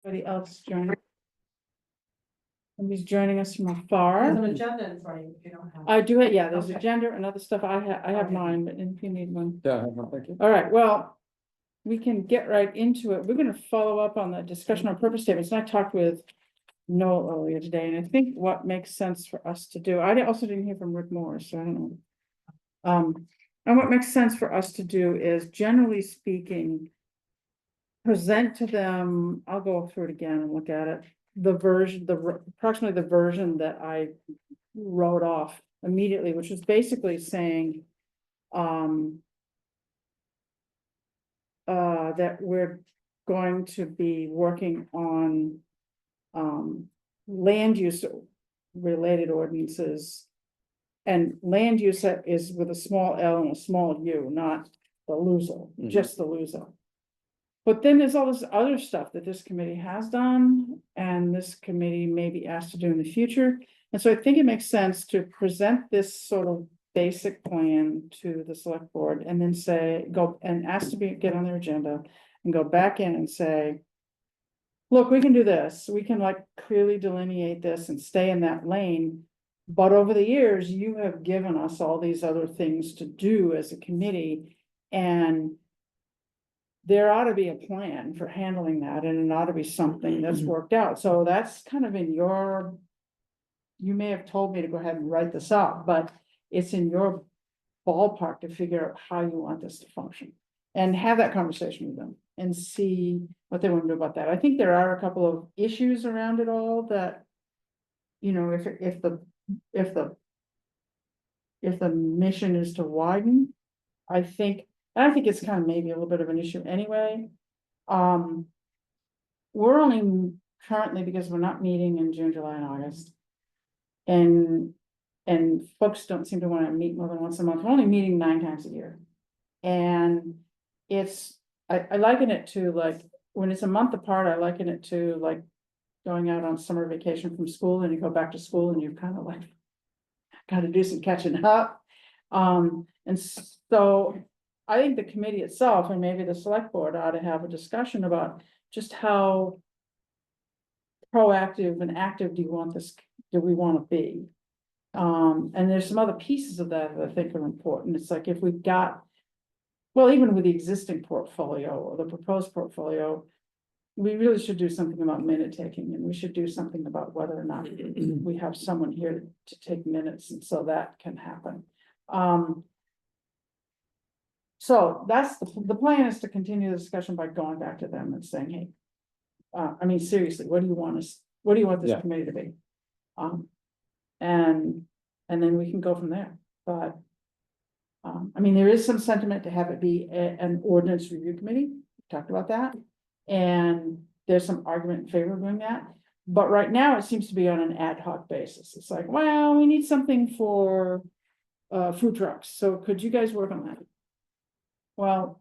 Anybody else joining? Somebody's joining us from There's afar. an agenda in front of you if you don't have. I do it, yeah, there's Okay. agenda and other stuff. I have Okay. mine, but if you need one. Yeah, no, thank you. All right, well, we can get right into it. We're gonna follow up on the discussion on purpose statements. And I talked with Noel earlier today, and I think what makes sense for us to do, also didn't hear from Rick Moore, so I don't know. And what makes sense for us to do is, generally speaking, present to them, I'll go through it again and look at it, approximately the version that I wrote off immediately, which was basically saying, that we're going to be working on, land use related ordinances. And land use is with a small L and a small U, not the LUZO, just the LUZO. But then there's all this other stuff that this committee has done, and this committee may be asked to do in the future. And so I think it makes sense to present this sort of basic plan to the select board and then go and ask to get on their agenda and go back in and say, look, we can do this. We can like clearly delineate this and stay in that lane. But over the years, you have given us all these other things to do as a committee, and there ought to be a plan for handling that, and it ought to be something that's worked out. So that's kind of you may have told me to go ahead and write this up, but it's in your ballpark to figure out how you want this to function. And have that conversation with them and see what they want to do about that. I think there are a couple of issues around it all that, you know, if the mission is to widen, I think it's kind of maybe a little bit of an issue anyway. We're only currently, because we're not meeting in June, July, and August. And folks don't seem to want to meet more than once a month. We're only meeting 9 times a year. And I liken it to, like, when it's a month apart, I liken it to like going out on summer vacation from school, and you go back to school and you've kind of like got to do some catching up. And so I think the committee itself, and maybe the select board, ought to have a discussion about just how proactive and active do we want to be? And there's some other pieces of that I think are important. It's like, if we've got, well, even with the existing portfolio or the proposed portfolio, we really should do something about minute taking, and we should do something about whether or not we have someone here to take minutes, and so that can happen. So that's the plan, is to continue the discussion by going back to them and saying, hey, I mean, seriously, what do you want this Yeah. committee to be? And then we can go from there, but I mean, there is some sentiment to have it be an ordinance review committee. We talked about that. And there's some argument in favor of doing that. But right now, it seems to be on an ad hoc basis. It's like, well, we need something for food trucks. So could you guys work on that? Well,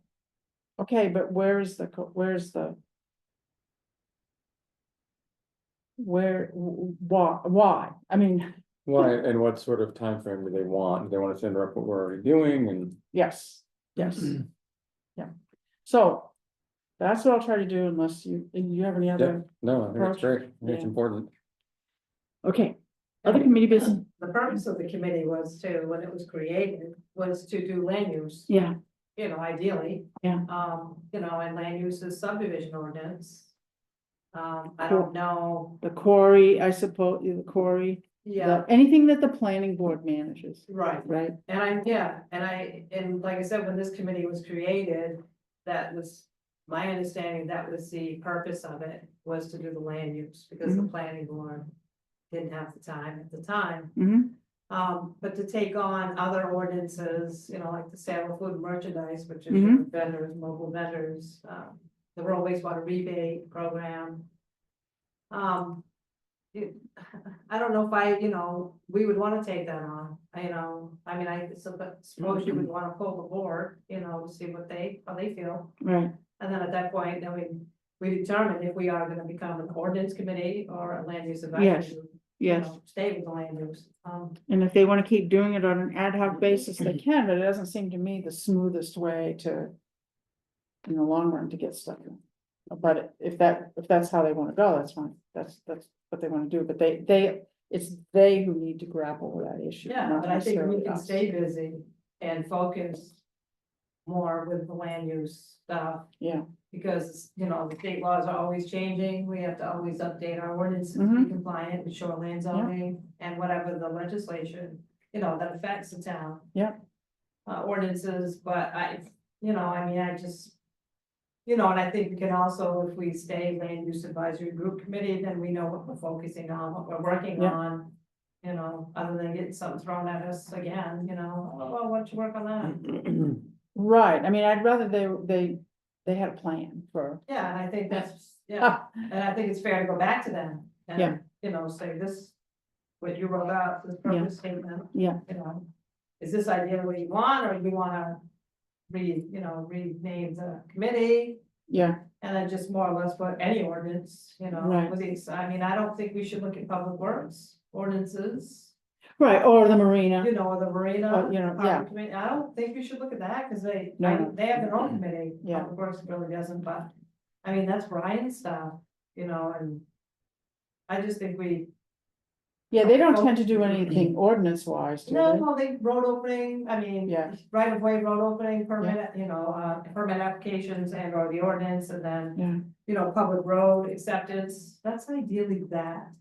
okay, but why? I mean, Why, and what sort of time frame do they want? Do they want us to interrupt what we're already doing? And yes, yeah. So that's what I'll try to do, unless you have any yeah, other. no, I think it's great. I think it's Yeah. important. Okay, other committee business. The purpose of the committee was to, when it was created, was to do land use, Yeah, you know, ideally. Yeah. You know, and land use is subdivision ordinance. I don't know, the quarry, I suppose, the quarry. yeah, Anything that the planning board manages, right. right? And like I said, when this committee was created, that was my understanding, that was the purpose of it, was to do the land use, because the planning board didn't have the time at the time. But to take on other ordinances, you know, like the sale of food and merchandise, which is vendors, mobile vendors, the rural wastewater rebate program. I don't know if we would wanna take that on, I mean, I suppose you would wanna pull the board, to see how they feel. Right, And then at that point, then we determine if we are gonna become an ordinance committee or a land use advisory. group, yes. Stay with the land use. And if they want to keep doing it on an ad hoc basis, they can, but it doesn't seem to me the smoothest way to, in the long run, to get stuff done. But if that's how they wanna go, that's fine, that's what they wanna do, but it's they who need to grapple with that issue. Yeah, not but I think we necessarily can us. stay busy and focus more with the land use stuff. Yeah. Because, you know, the state laws are always changing, we have to always update our ordinances to Mhm. be compliant with shoreline zoning and whatever the legislation, you know, that affects the town. Yeah. Ordinances, but I mean, I just, and I think we can also, if we stay land use advisory group committee, then we know what we're focusing on, what we're working Yeah. on. Other than getting something thrown at us again, oh, well, why don't you work on that? Right, I mean, I'd rather they had a plan for. Yeah, and I think that's, yeah, and I think it's fair to go back to them. Yeah. And, say this, what you wrote out, this purpose statement. Yeah. Is this idea what you want, or do you wanna rename the committee? Yeah, And then just more or less put any ordinance, Right. with these, I mean, I don't think we should look at public works ordinances, right, or the marina, or the marina. yeah, Harbor Committee. I don't think we should look at that, cause they No. they have their own committee. Yeah. Public Works really doesn't, but, I mean, that's Brian's stuff, and I just think yeah, they don't tend to do anything ordinance wise, do they? no, they road opening, I mean. Yeah. Right of way road opening permit, permit applications and or the ordinance, and then, Yeah, public road acceptance, that's ideally that.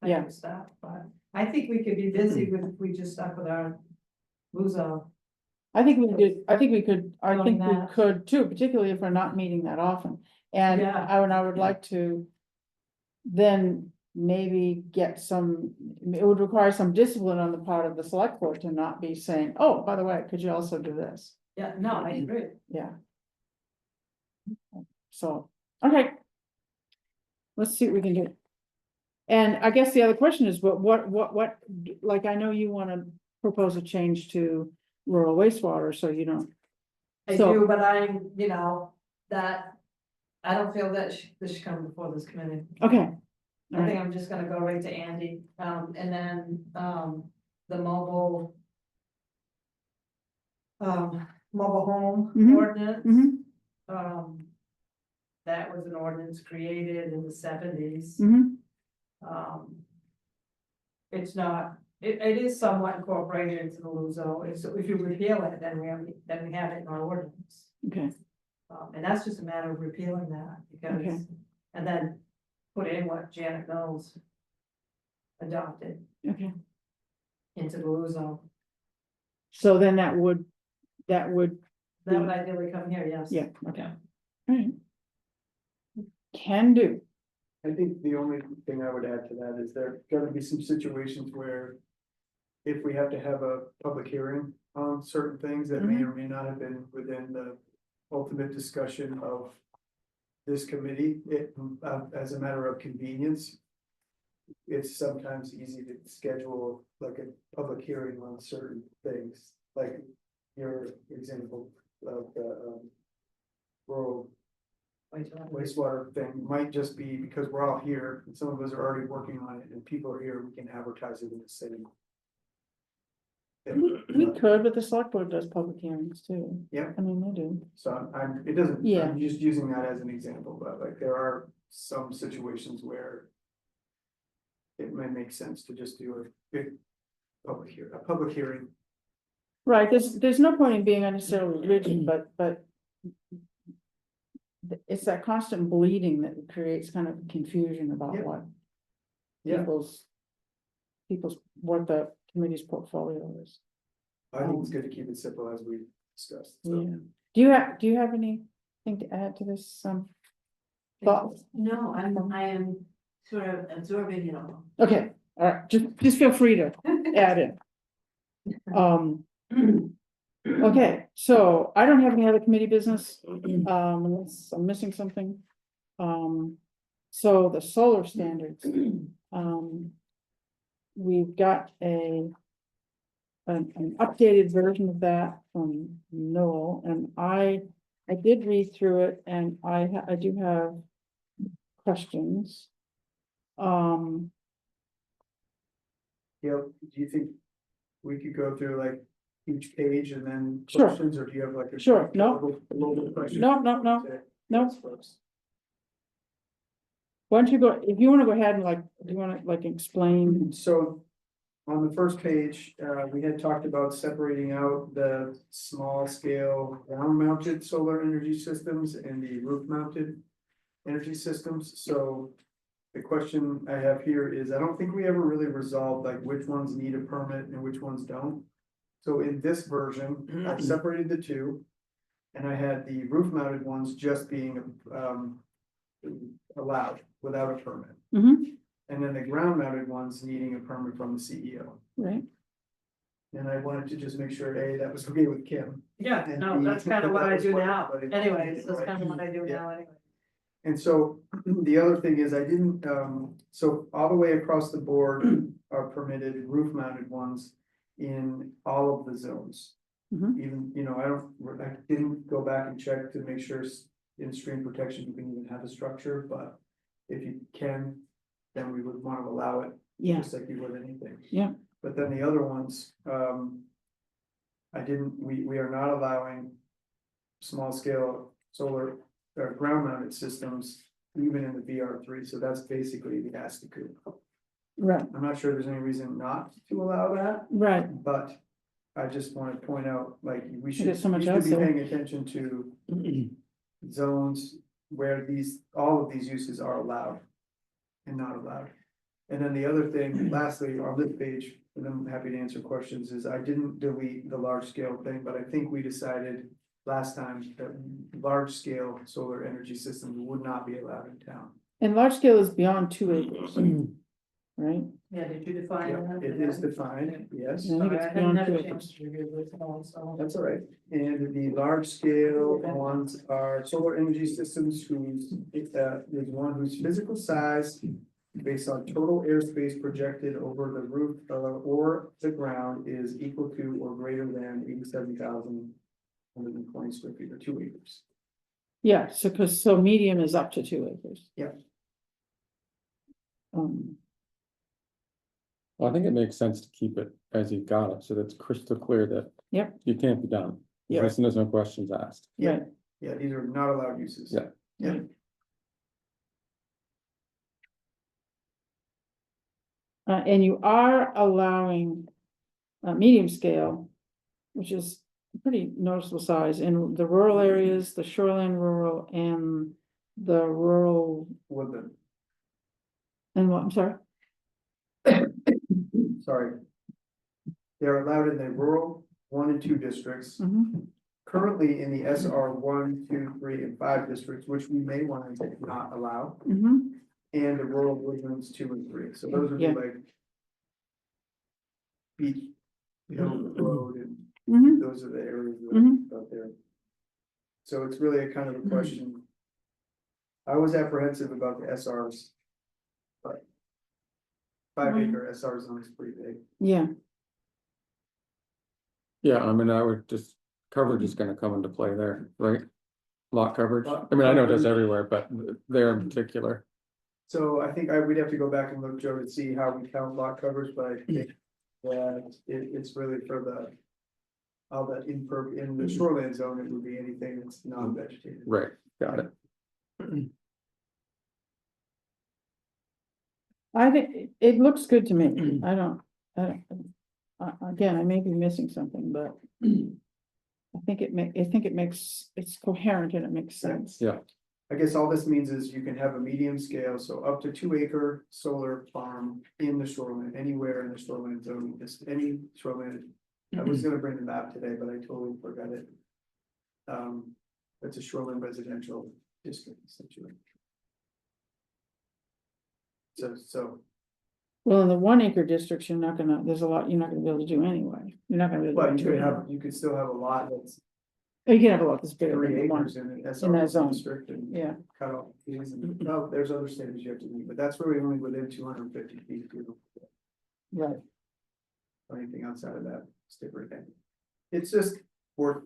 Type Yeah. of stuff, but I think we could be busy with, if we just stuck with our LUZO. I think we could, I think Doing we that. could too, particularly if we're not meeting that often. And Yeah. I would like to then maybe get some, it would require some discipline on the part of the select board to not be saying, oh, by the way, could you also do this? Yeah, no, I agree. Yeah. So, okay. Let's see what we can do. And I guess the other question is, what, like, I know you wanna propose a change to rural wastewater, so you don't. I So- do, but I'm, that, I don't feel that this should come before this committee. Okay. I All think right, I'm just gonna go right to Andy, and then, the mobile. Mobile home Mhm, ordinance. mhm. That was an ordinance created in the 70s. Mhm. It's not, it is somewhat incorporated into the LUZO, it's, if you repeal it, then we have it in our ordinance. Okay, And that's just a matter of repealing that, because, Okay. and then put in what Janet Knowles adopted okay. into the LUZO. So then that would, That would ideally come here, yes. yeah, okay. All right. Can do. I think the only thing I would add to that is there gonna be some situations where. If we have to have a public hearing on certain things that may or may not have been within the ultimate discussion of. This committee, as a matter of convenience. It's sometimes easy to schedule like a public hearing on certain things, like your example of the. Rural wastewater thing might just be because we're all here and some of us are already working on it and people are here, we can advertise it in the city. We could, but the select board does public hearings too. Yeah. I mean, they do. So it doesn't, Yeah. I'm just using that as an example, but like there are some situations where. It might make sense to just do a public hearing. Right, there's no point in being unnecessarily rigid, but. It's that constant bleeding that creates kind of confusion about Yeah. what. Yeah. What the committee's portfolio is. I think it's good to keep it simple as we discussed, so. Yeah. Do you have anything to add to this, thoughts? No, I am sort of absorbing it all. Okay, all right, just feel free to add in. Okay, so I don't have any other committee business, unless I'm missing something. So the solar standards, we've got an updated version of that from Noel, and I did read through it, and I do have questions. Yeah, do you think we could go through like each page and then Sure. questions, or do you have like a? Sure, no. a little bit of questions? No. Okay. No. Yes, folks. Why don't you go, if you wanna go ahead and like, do you wanna like explain? So on the first page, we had talked about separating out the small scale ground mounted solar energy systems and the roof mounted energy systems. So the question I have here is, I don't think we ever really resolved like which ones need a permit and which ones don't. So in this version, I separated the two. And I had the roof mounted ones just being allowed without a permit. Mhm, And then the ground mounted ones needing a permit from the CEO. right, And I wanted to just make sure, A, that was okay with Kim. Yeah, And no, B, that's kind of what that I was do what now, everybody- anyways, that's kind of what I do Yeah. now anyway. And so the other thing is I didn't, so all the way across the board are permitted roof mounted ones in all of the zones. Mhm. Even, I didn't go back and check to make sure in stream protection you can even have a structure, but if you can, then we would want to allow it, yeah, just like you would anything. Yeah. But then the other ones, we are not allowing small scale solar or ground mounted systems even in the VR3, so that's basically the ASTIC. right, I'm not sure there's any reason not to allow that, right, but I just want to point out, like, we should, There's so much we should else be there. paying attention to zones where all of these uses are allowed and not allowed. And then the other thing, lastly, on this page, and I'm happy to answer questions, is I didn't delete the large scale thing, but I think we decided last time that large scale solar energy systems would not be allowed in town. and large scale is beyond 2 acres, right? Yeah, did you define Yeah, that? it is defined, yes. Yeah. I think Sorry, it's I haven't beyond had 2 a acres. chance to review this all, so. That's all right, and the large scale ones are solar energy systems whose, there's one whose physical size. Based on total airspace projected over the roof, or the ground is equal to or greater than 87,120 square feet or 2 acres. Yeah, so medium is up to 2 acres. Yeah. Well, I think it makes sense to keep it as you got it, so that's crystal clear that. Yep. You can't be done. Yeah. Listen, there's no questions asked. Yeah. Right. Yeah, these are not allowed uses. Yeah. Yeah. And you are allowing medium scale, which is a pretty noticeable size in the rural areas, the shoreline rural and the rural, Woodland, and what, I'm sorry? sorry. They're allowed in the rural 1 and 2 districts, Mhm. currently in the SR 1, 2, 3, and 5 districts, which we may want to not allow. Mhm. And the rural woodlands 2 and 3, so those would be Yeah. like. Beach, Hill Road, and Mhm. those are the areas Mhm. out there. So it's really a kind of a question. I was apprehensive about the SRs. But 5 acre SR zone is pretty big. Yeah, Yeah, I mean, I would just, coverage is gonna come into play there, right? Lot coverage, Lot I mean, I know it does coverage. everywhere, but there in particular. So I think we'd have to go back and look, Joe, to see how we count lot coverage, but I think that it's really for the. All that in the shoreline zone, it would be anything that's non-vegetated. Right, got it. I think it looks good to me. I don't, again, I may be missing something, but I think it makes, it's coherent and it makes sense. Yeah. I guess all this means is you can have a medium scale, so up to 2 acre solar farm in the shoreline, anywhere in the shoreline zone, just any shoreline. I was gonna bring the map today, but I totally forgot it. It's a shoreline residential district essentially. So, Well, in the 1 acre districts, you're not gonna, there's a lot you're not gonna be able to do anyway. You're not gonna be able to. but do you could still have a lot that's You can have a lot that's bigger 3 than the one. acres in an in that SR zone. district and Yeah, cut off these and, no, there's other standards you have to meet, but that's really only within 250 feet. right. Or anything outside of that, stick right in. It's just worth.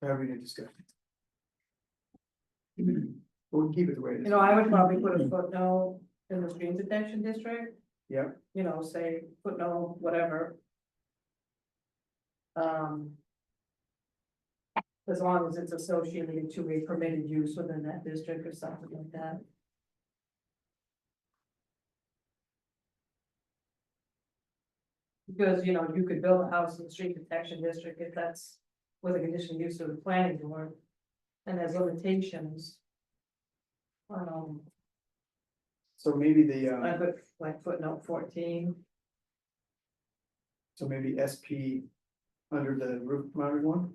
Having a discussion. We'll keep it the way it is. You know, I would probably put a footnote in the stream protection district. Yeah. You know, say footnote, whatever. As long as it's associated to a permitted use within that district or something like that. Because, you know, you could build a house in the street protection district if that's with a conditional use of the planning board. And there's limitations. So maybe I the, put like footnote 14. so maybe SP under the roof mounted one,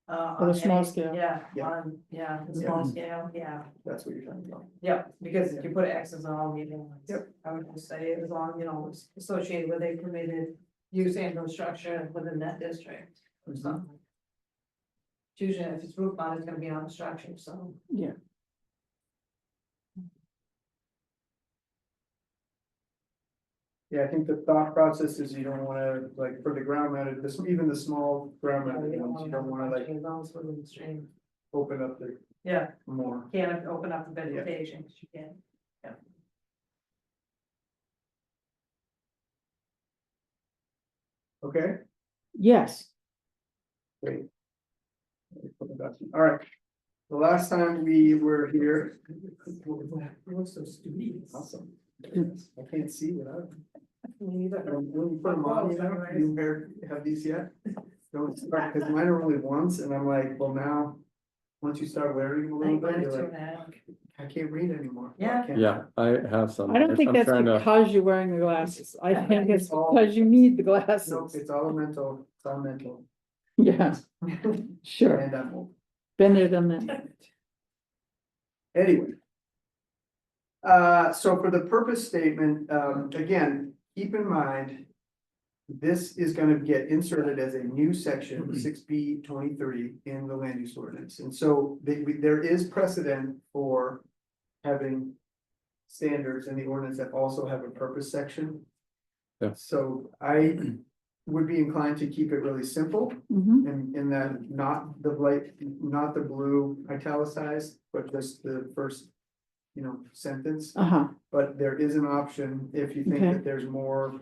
For the On small any- scale. Yeah, Yeah. on, yeah, the Yeah. small scale, yeah, that's what you're talking about. yeah, because if you put X's on all the other ones. Yep. I would just say as long, you know, it's associated with a permitted use and or structure within that district or Mhm. something. Usually if it's roof mounted, it's gonna be on the structure, so. Yeah. Yeah, I think the thought process is you don't wanna, like, for the ground mounted, this, even the small ground you know, mounted you don't ones, you wanna don't wanna like as long as within the stream. open up the Yeah, more. can't open up the vegetation, 'cause you can. Okay, Yes, great. All right, the last time we were here. Awesome. I can't see without. When you put them on, you know, you have these yet? Don't start, because mine are only once, and I'm like, well, now, once you start wearing them a little bit, you're like, I can't read anymore. Well, I Yeah. can't- Yeah, I have some. I don't think I'm that's trying to- because you're wearing the glasses. I Yeah, think it's all- because you need the No, glasses. it's all mental, it's all mental. Yeah, sure. And I'm old. Been there, done that. Anyway. So for the purpose statement, again, keep in mind. This is gonna get inserted as a new section, 6B23 in the land use ordinance, and so there is precedent for. Having standards in the ordinance that also have a purpose section. Yeah. So I would be inclined to keep it really simple. Mhm. In that, not the light, not the blue italicized, but just the first, sentence. Uh-huh, But there is an option, if you think Okay. that there's more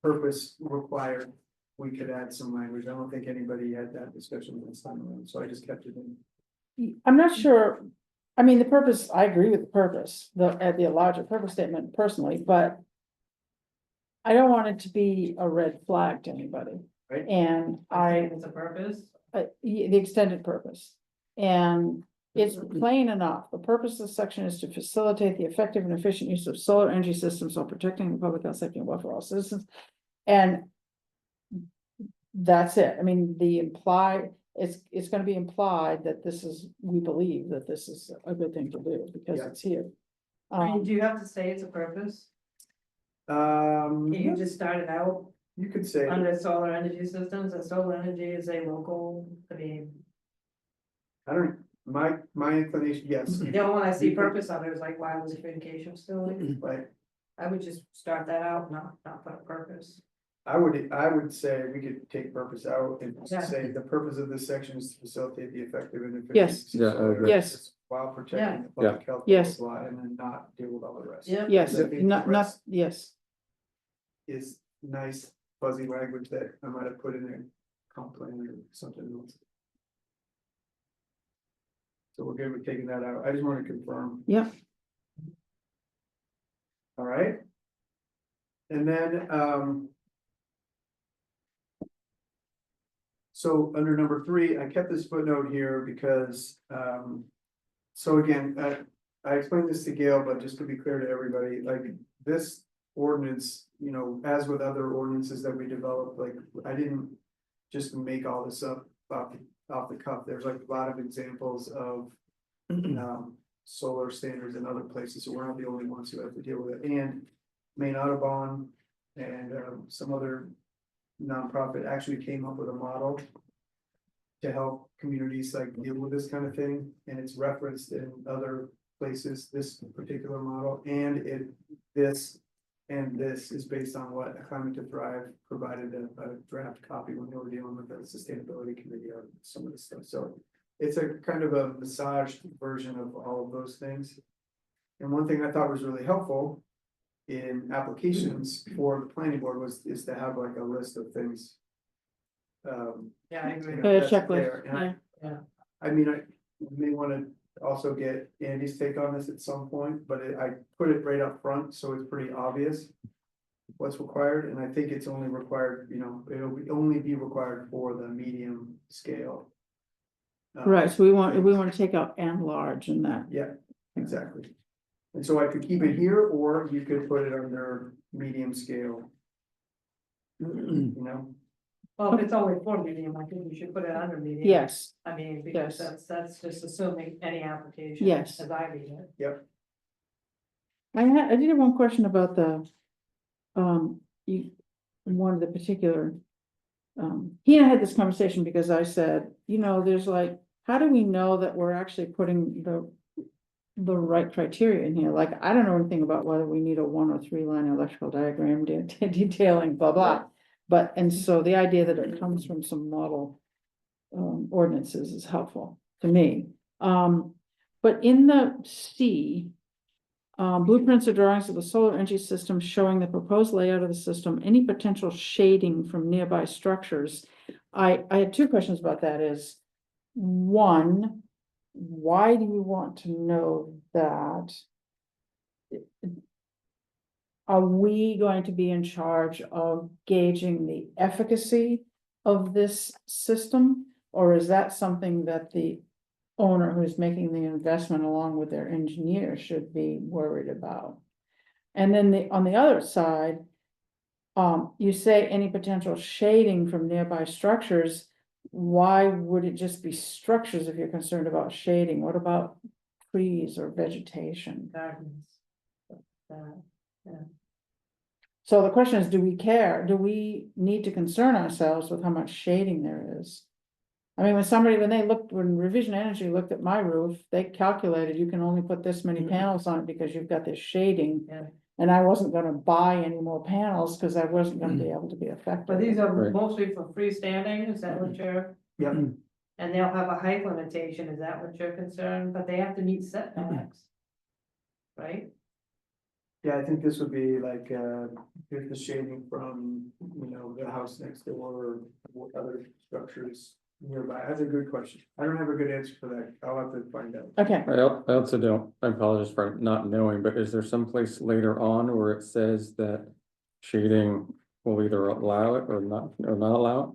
purpose required, we could add some language. I don't think anybody had that discussion this time around, so I just kept it in. I'm not sure, I mean, the purpose, I agree with the purpose, the larger purpose statement personally, but. I don't want it to be a red flag to anybody. Right. And I think it's a purpose. the extended purpose. And it's plain enough. The purpose of the section is to facilitate the effective and efficient use of solar energy systems while protecting the public health, safety and welfare of all citizens. And that's it. I mean, it's gonna be implied that we believe that this is a good thing to do because Yeah. it's here. I mean, do you have to say it's a purpose? Can you just start it out You could say, under solar energy systems, and solar energy is a local, I mean, I don't, my inclination, yes, the only one I see purpose on it is like wireless communication facility. but I would just start that out, not put a purpose. I would say we could take purpose out and Yeah. say the purpose of this section is to facilitate the effective and efficient. Yes. use of Yeah, I solar agree. Yes. energy While protecting the Yeah. public health. Yes. Blah, blah, blah, and then not deal with all the rest. Yeah. Yes, I think the not, rest yes, Is nice fuzzy language that I might have put in there, comp plan or something else. So we're good with taking that out. I just want to confirm. yeah, All right. And then, so under number 3, I kept this footnote here because, so again, I explained this to Gail, but just to be clear to everybody, like this ordinance, as with other ordinances that we developed, like I didn't just make all this up off the cuff. There's like a lot of examples of solar standards in other places, so we're not the only ones who have to deal with it. And Maine Audubon and some other nonprofit actually came up with a model to help communities like deal with this kind of thing, and it's referenced in other places, this particular model, and this is based on what A Climate to Thrive provided a draft copy when they were dealing with the sustainability committee on some of this stuff. So it's a kind of a massaged version of all of those things. And one thing I thought was really helpful in applications for the planning board is to have like a list of things. Yeah, I agree. a that's checklist, there. And yeah, I mean, I may wanna also get Andy's take on this at some point, but I put it right up front, so it's pretty obvious. what's required, and I think it's only required, only be required for the medium scale. Right, so we want to take out and large in that. Yeah, exactly. And so I could keep it here, or you could put it under medium scale, you know? Well, if it's only for medium, I think you should put it under medium. Yes, I mean, because Yes. that's just assuming any application. Yes. As I read it. I did have one question about one of the particular. He and I had this conversation because I said, there's like, how do we know that we're actually putting the right criteria in here? Like, I don't know anything about whether we need a 1 or 3 line electrical diagram detailing blah, blah. But, and so the idea that it comes from some model ordinances is helpful to me. But in the C, blueprints or drawings of the solar energy system showing the proposed layout of the system, any potential shading from nearby structures. I had 2 questions about that is, one, why do you want to know that? Are we going to be in charge of gauging the efficacy of this system? Or is that something that the owner who's making the investment along with their engineer should be worried about? And then on the other side, you say any potential shading from nearby structures. Why would it just be structures if you're concerned about shading? What about trees or vegetation? Gardens. So the question is, do we care? Do we need to concern ourselves with how much shading there is? I mean, when Revision Energy looked at my roof, they calculated you can only put this many panels on it because you've got this shading. Yeah. And I wasn't gonna buy any more panels because I wasn't gonna be able to be effective. But these are Right. mostly for freestanding, is that what you're, Yeah, and they'll have a height limitation, is that what you're concerned, but they have to meet setbacks. Right? yeah, I think this would be like, if the shading from, the house next door or what other structures nearby. That's a good question. I don't have a good answer for that. I'll have to find out. Okay, I also don't, I apologize for not knowing, but is there someplace later on where it says that shading will either allow it or not allow it?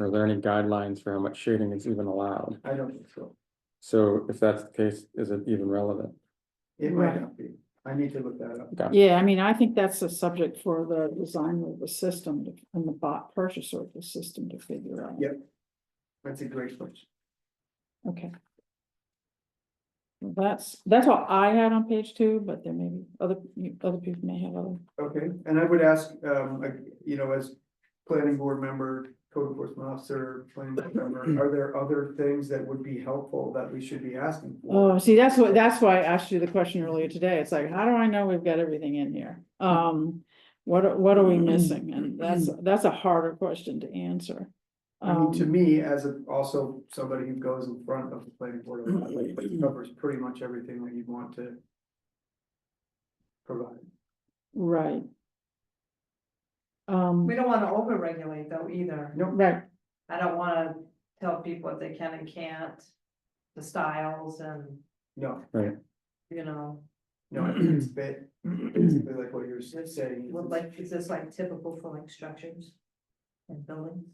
Are there any guidelines for how much shading is even allowed? I don't think so. So if that's the case, is it even relevant? It might Right. not be. I need to look that up. Got it. yeah, I mean, I think that's a subject for the designer of the system and the bot purchaser of the system to figure out. Yep. That's a great question. Okay. That's all I had on page 2, but there may be other people may have other. Okay, and I would ask, as planning board member, code enforcement officer, planning board member, are there other things that would be helpful that we should be asking for? Oh, see, that's why I asked you the question earlier today. It's like, how do I know we've got everything in here? What are we missing? And that's a harder question to answer. I mean, to me, also somebody who goes in front of the planning board, it covers pretty much everything that you'd want to provide. Right. We don't wanna overregulate though either. Right, I don't wanna tell people what they can and can't, the styles and, No, you know, I think it's basically like what you're saying. is this like typical for like structures and buildings?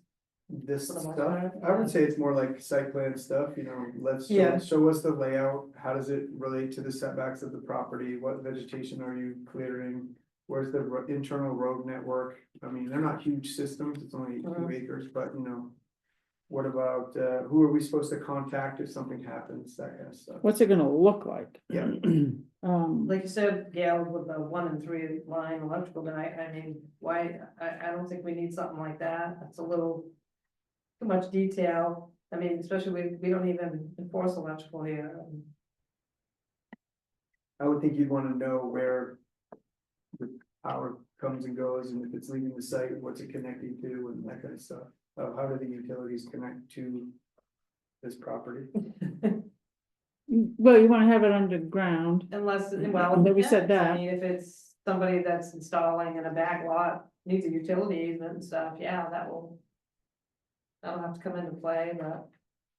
This For the most stuff, part, I would say it's more like site plan stuff, let's Yeah. show us the layout, how does it relate to the setbacks of the property, what vegetation are you clearing? Where's the internal road network? I mean, they're not huge systems, it's only 2 acres, but what about, who are we supposed to contact if something happens, that kind of stuff. what's it gonna look like? Yeah. Like you said, Gail, with the 1 and 3 line electrical, I mean, why, I don't think we need something like that, that's a little. Too much detail, I mean, especially we don't even enforce electrical here. I would think you'd wanna know where the power comes and goes, and if it's leaving the site, what's it connecting to, and that kind of stuff. How do the utilities connect to this property? Well, you wanna have it underground. Unless, well. But we said depends. I that. mean, if it's somebody that's installing in a back lot, needs a utility easement and stuff, yeah, that'll have to come into play, but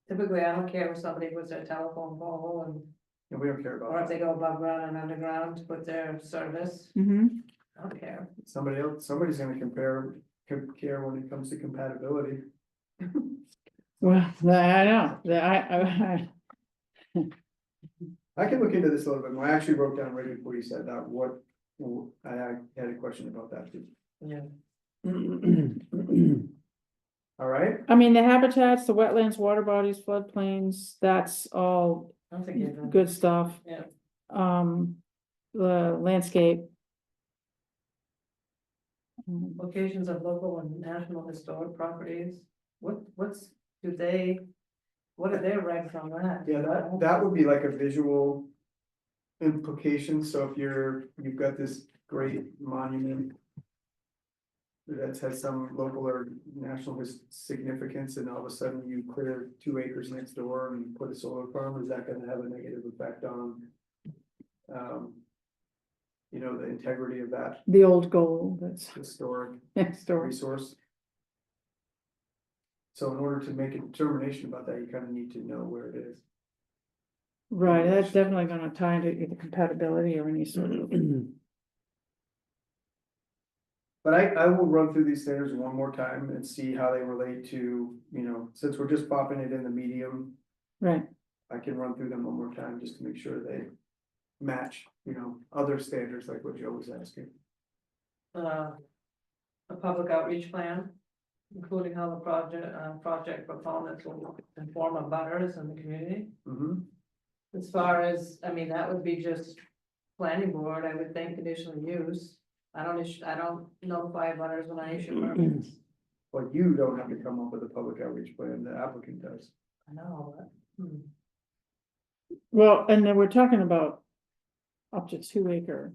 typically I don't care if somebody puts their telephone pole and. And we don't care Or if about they that. go above ground and underground to put their service, Mm-hmm. I don't care. Somebody's gonna compare when it comes to compatibility. Well, I know, I, I can look into this a little bit more. I actually wrote down right before you said that, I had a question about that too. Yeah. All right, I mean, the habitats, the wetlands, water bodies, floodplains, that's all I'm forgiving. good stuff. Yeah. The landscape. Locations of local and national historic properties, what are their regs on that? yeah, that would be like a visual implication, so if you've got this great monument that has some local or national significance, and all of a sudden you clear 2 acres next door and put a solar farm, is that gonna have a negative effect on the integrity of that The old goal, that's historic next door. resource? So in order to make a determination about that, you kind of need to know where it is. Right, that's definitely gonna tie into either compatibility or any sort of. But I will run through these standards one more time and see how they relate to, since we're just popping it in the medium, Right, I can run through them one more time just to make sure they match, other standards like what Joe was asking. A public outreach plan, including how the project proponents will inform abutters in the community. Mm-hmm. As far as, I mean, that would be just planning board, I would think, conditional use. I don't notify abutters when I issue permits. But you don't have to come up with a public outreach plan, the applicant does. I know, but, well, and then we're talking about up to 2 acre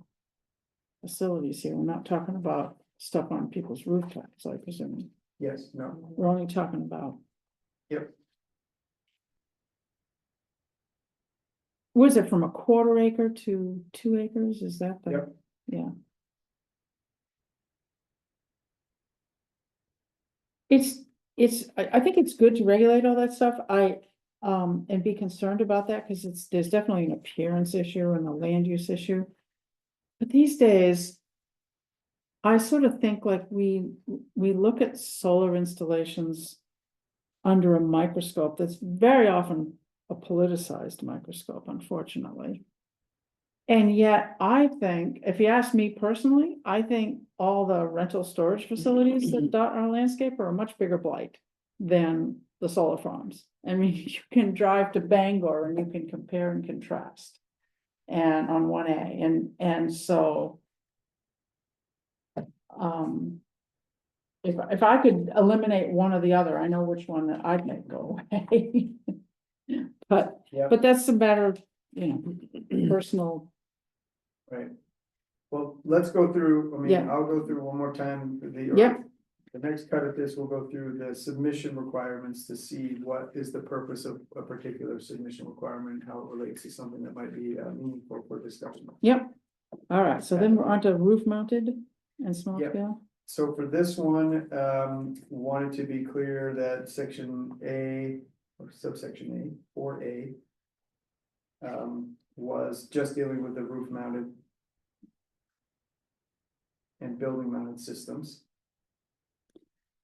facilities here, we're not talking about stuff on people's rooftops, I presume, Yes, no, we're only talking about. Yep. Was it from 1/4 acre to 2 acres, is that the? Yep. Yeah. I think it's good to regulate all that stuff, and be concerned about that, because there's definitely an appearance issue and a land use issue. But these days, I sort of think like we look at solar installations under a microscope that's very often a politicized microscope, unfortunately. And yet, I think, if you ask me personally, I think all the rental storage facilities that dot our landscape are a much bigger blight than the solar farms. I mean, you can drive to Bangor and you can compare and contrast. And on 1A, and so. If I could eliminate one or the other, I know which one that I'd make go away. But Yep. that's a matter of, personal. right. Well, let's go through, Yeah. I'll go through one more time, Yep. the next cut of this, we'll go through the submission requirements to see what is the purpose of a particular submission requirement, how it relates to something that might be meaningful for discussion. Yep. All right, so then we're on to roof mounted and small Yep. scale. So for this one, wanted to be clear that section A, or subsection A, 4A. Was just dealing with the roof mounted. And building mounted systems.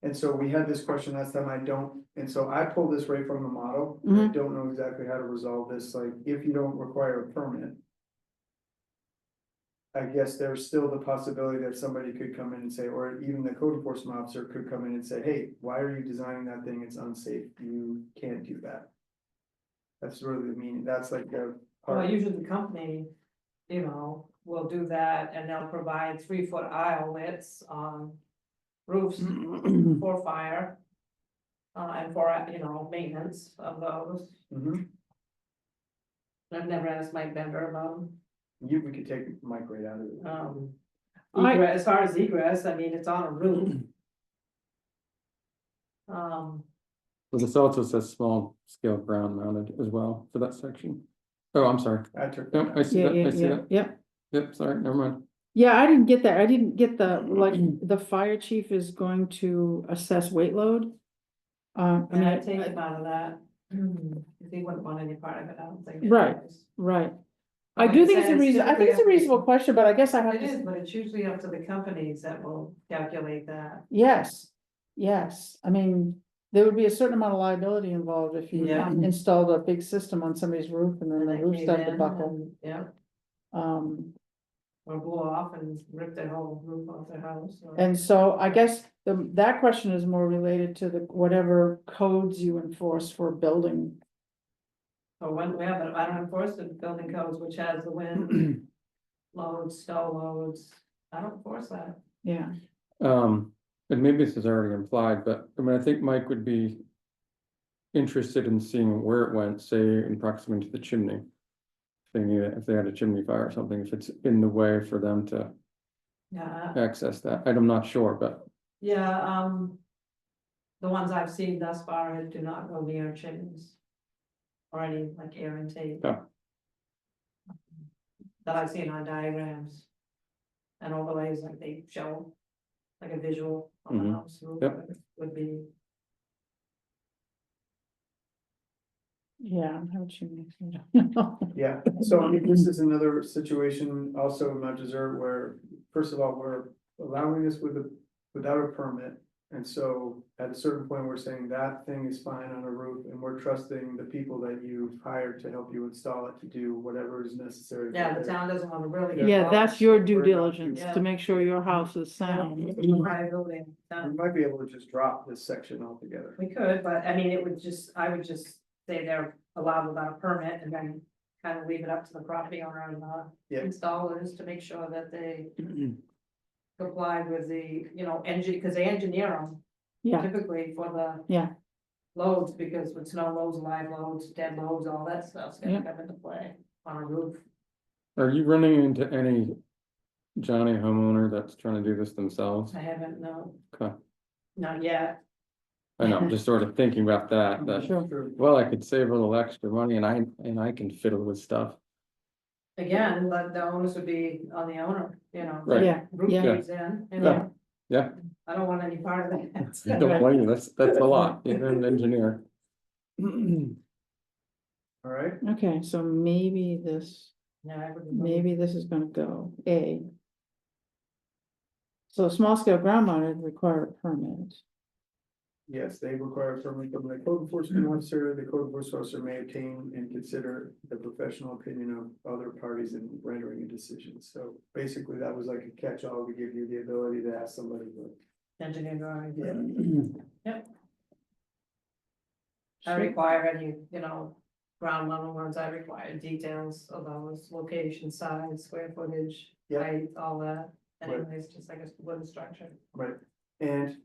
And so we had this question last time, and so I pulled this right from the model. I Mhm. don't know exactly how to resolve this, like, if you don't require a permit. I guess there's still the possibility that somebody could come in and say, or even the code enforcement officer could come in and say, hey, why are you designing that thing? It's unsafe. You can't do that. That's really the meaning. That's like a well, part. usually the company, will do that, and they'll provide 3-foot aisle widths on roofs for fire. And for, maintenance of those. Mhm. I've never asked Mike Bender about them. We could take Mike right out of it. As far as egress, I mean, it's on a roof. Well, this also says small scale ground mounted as well for that section. Oh, I'm sorry. I took No, that I see Yeah, that, yeah, I see yeah, that. yep. Yep, sorry, never mind. Yeah, I didn't get that. I didn't get the fire chief is going to assess weight load. I And I mean, take him out of that. If he wouldn't want any part of it, I don't think. Right. right. I Like do I think it's said, a it's reason, I think it's a typically- reasonable question, but I guess I have It to. is, but it's usually up to the companies that will calculate that. Yes, yes, I mean, there would be a certain amount of liability involved if you Yeah. installed a big system on somebody's roof and then And the they roof came started to in buckle. and, yeah, or blew off and ripped their whole roof off their house. or- And so I guess that question is more related to the, whatever codes you enforce for building. Or when we have, I don't enforce the building codes, which has the wind loads, snow loads. I don't enforce that. Yeah, And maybe this is already implied, but I mean, I think Mike would be interested in seeing where it went, say in proximity to the chimney. If they had a chimney fire or something, if it's in the way for them to Yeah, access that, I'm not sure, but yeah, the ones I've seen thus far do not go near chimneys. Or any like air intake. Yeah. That I've seen on diagrams. And overlays, like they show, like a visual on the Mhm. house roof Yep. would be. yeah, how would you? I don't know. Yeah, so I mean, this is another situation also in Mount Desert where, first of all, we're allowing this without a permit. And so at a certain point, we're saying that thing is fine on a roof and we're trusting the people that you've hired to help you install it to do whatever is necessary. Yeah, for the their- town doesn't want to really. get Yeah, involved. that's your due We're not- diligence Yeah. to make sure your house is sound. Liability, We might be able to just drop this section altogether. We could, but I mean, I would just say they're allowed without a permit and then kind of leave it up to the property owner and the Yeah. installers to make sure that they comply with the, because they engineer them Yeah, typically for the yeah, loads, because with snow loads, live loads, dead loads, all that stuff's Yeah. gonna come into play on a roof. are you running into any Johnny homeowner that's trying to do this themselves? I haven't, no, Okay, not yet. I know, just sort of thinking about that, sure. well, I could save a little extra money and I can fiddle with stuff. Again, but the onus would be on the owner, Right. Yeah, Roof yeah. caves in, Yeah. Yeah, I don't want any part of that. don't blame you, that's a lot, you're an engineer. All right, Okay, so maybe this, Yeah, I wouldn't- maybe this is gonna go A. So small scale ground mounted require a permit. yes, they require a permit from the code enforcement officer. The code enforcement officer may obtain and consider the professional opinion of other parties in rendering a decision. So basically, that was like a catch-all to give you the ability to ask somebody. Engineer drawing. Yeah. I require any, ground level ones, I require details of those, location, size, square footage, Yeah. height, all that. Right. Anyways, just like a wooden structure. Right, and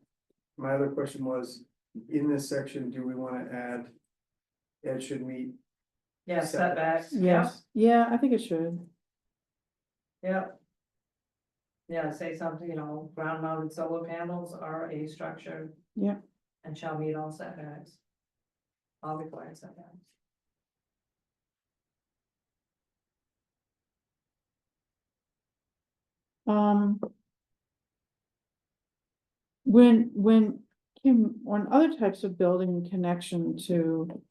my other question was, in this section, do we wanna add? It should meet, Yeah, setbacks, yeah, Yes, yeah, I think it should. yeah. Yeah, say something, ground mounted solar panels are a structure. Yeah. And shall meet all setbacks. All required setbacks. When Kim, on other types of building connection to,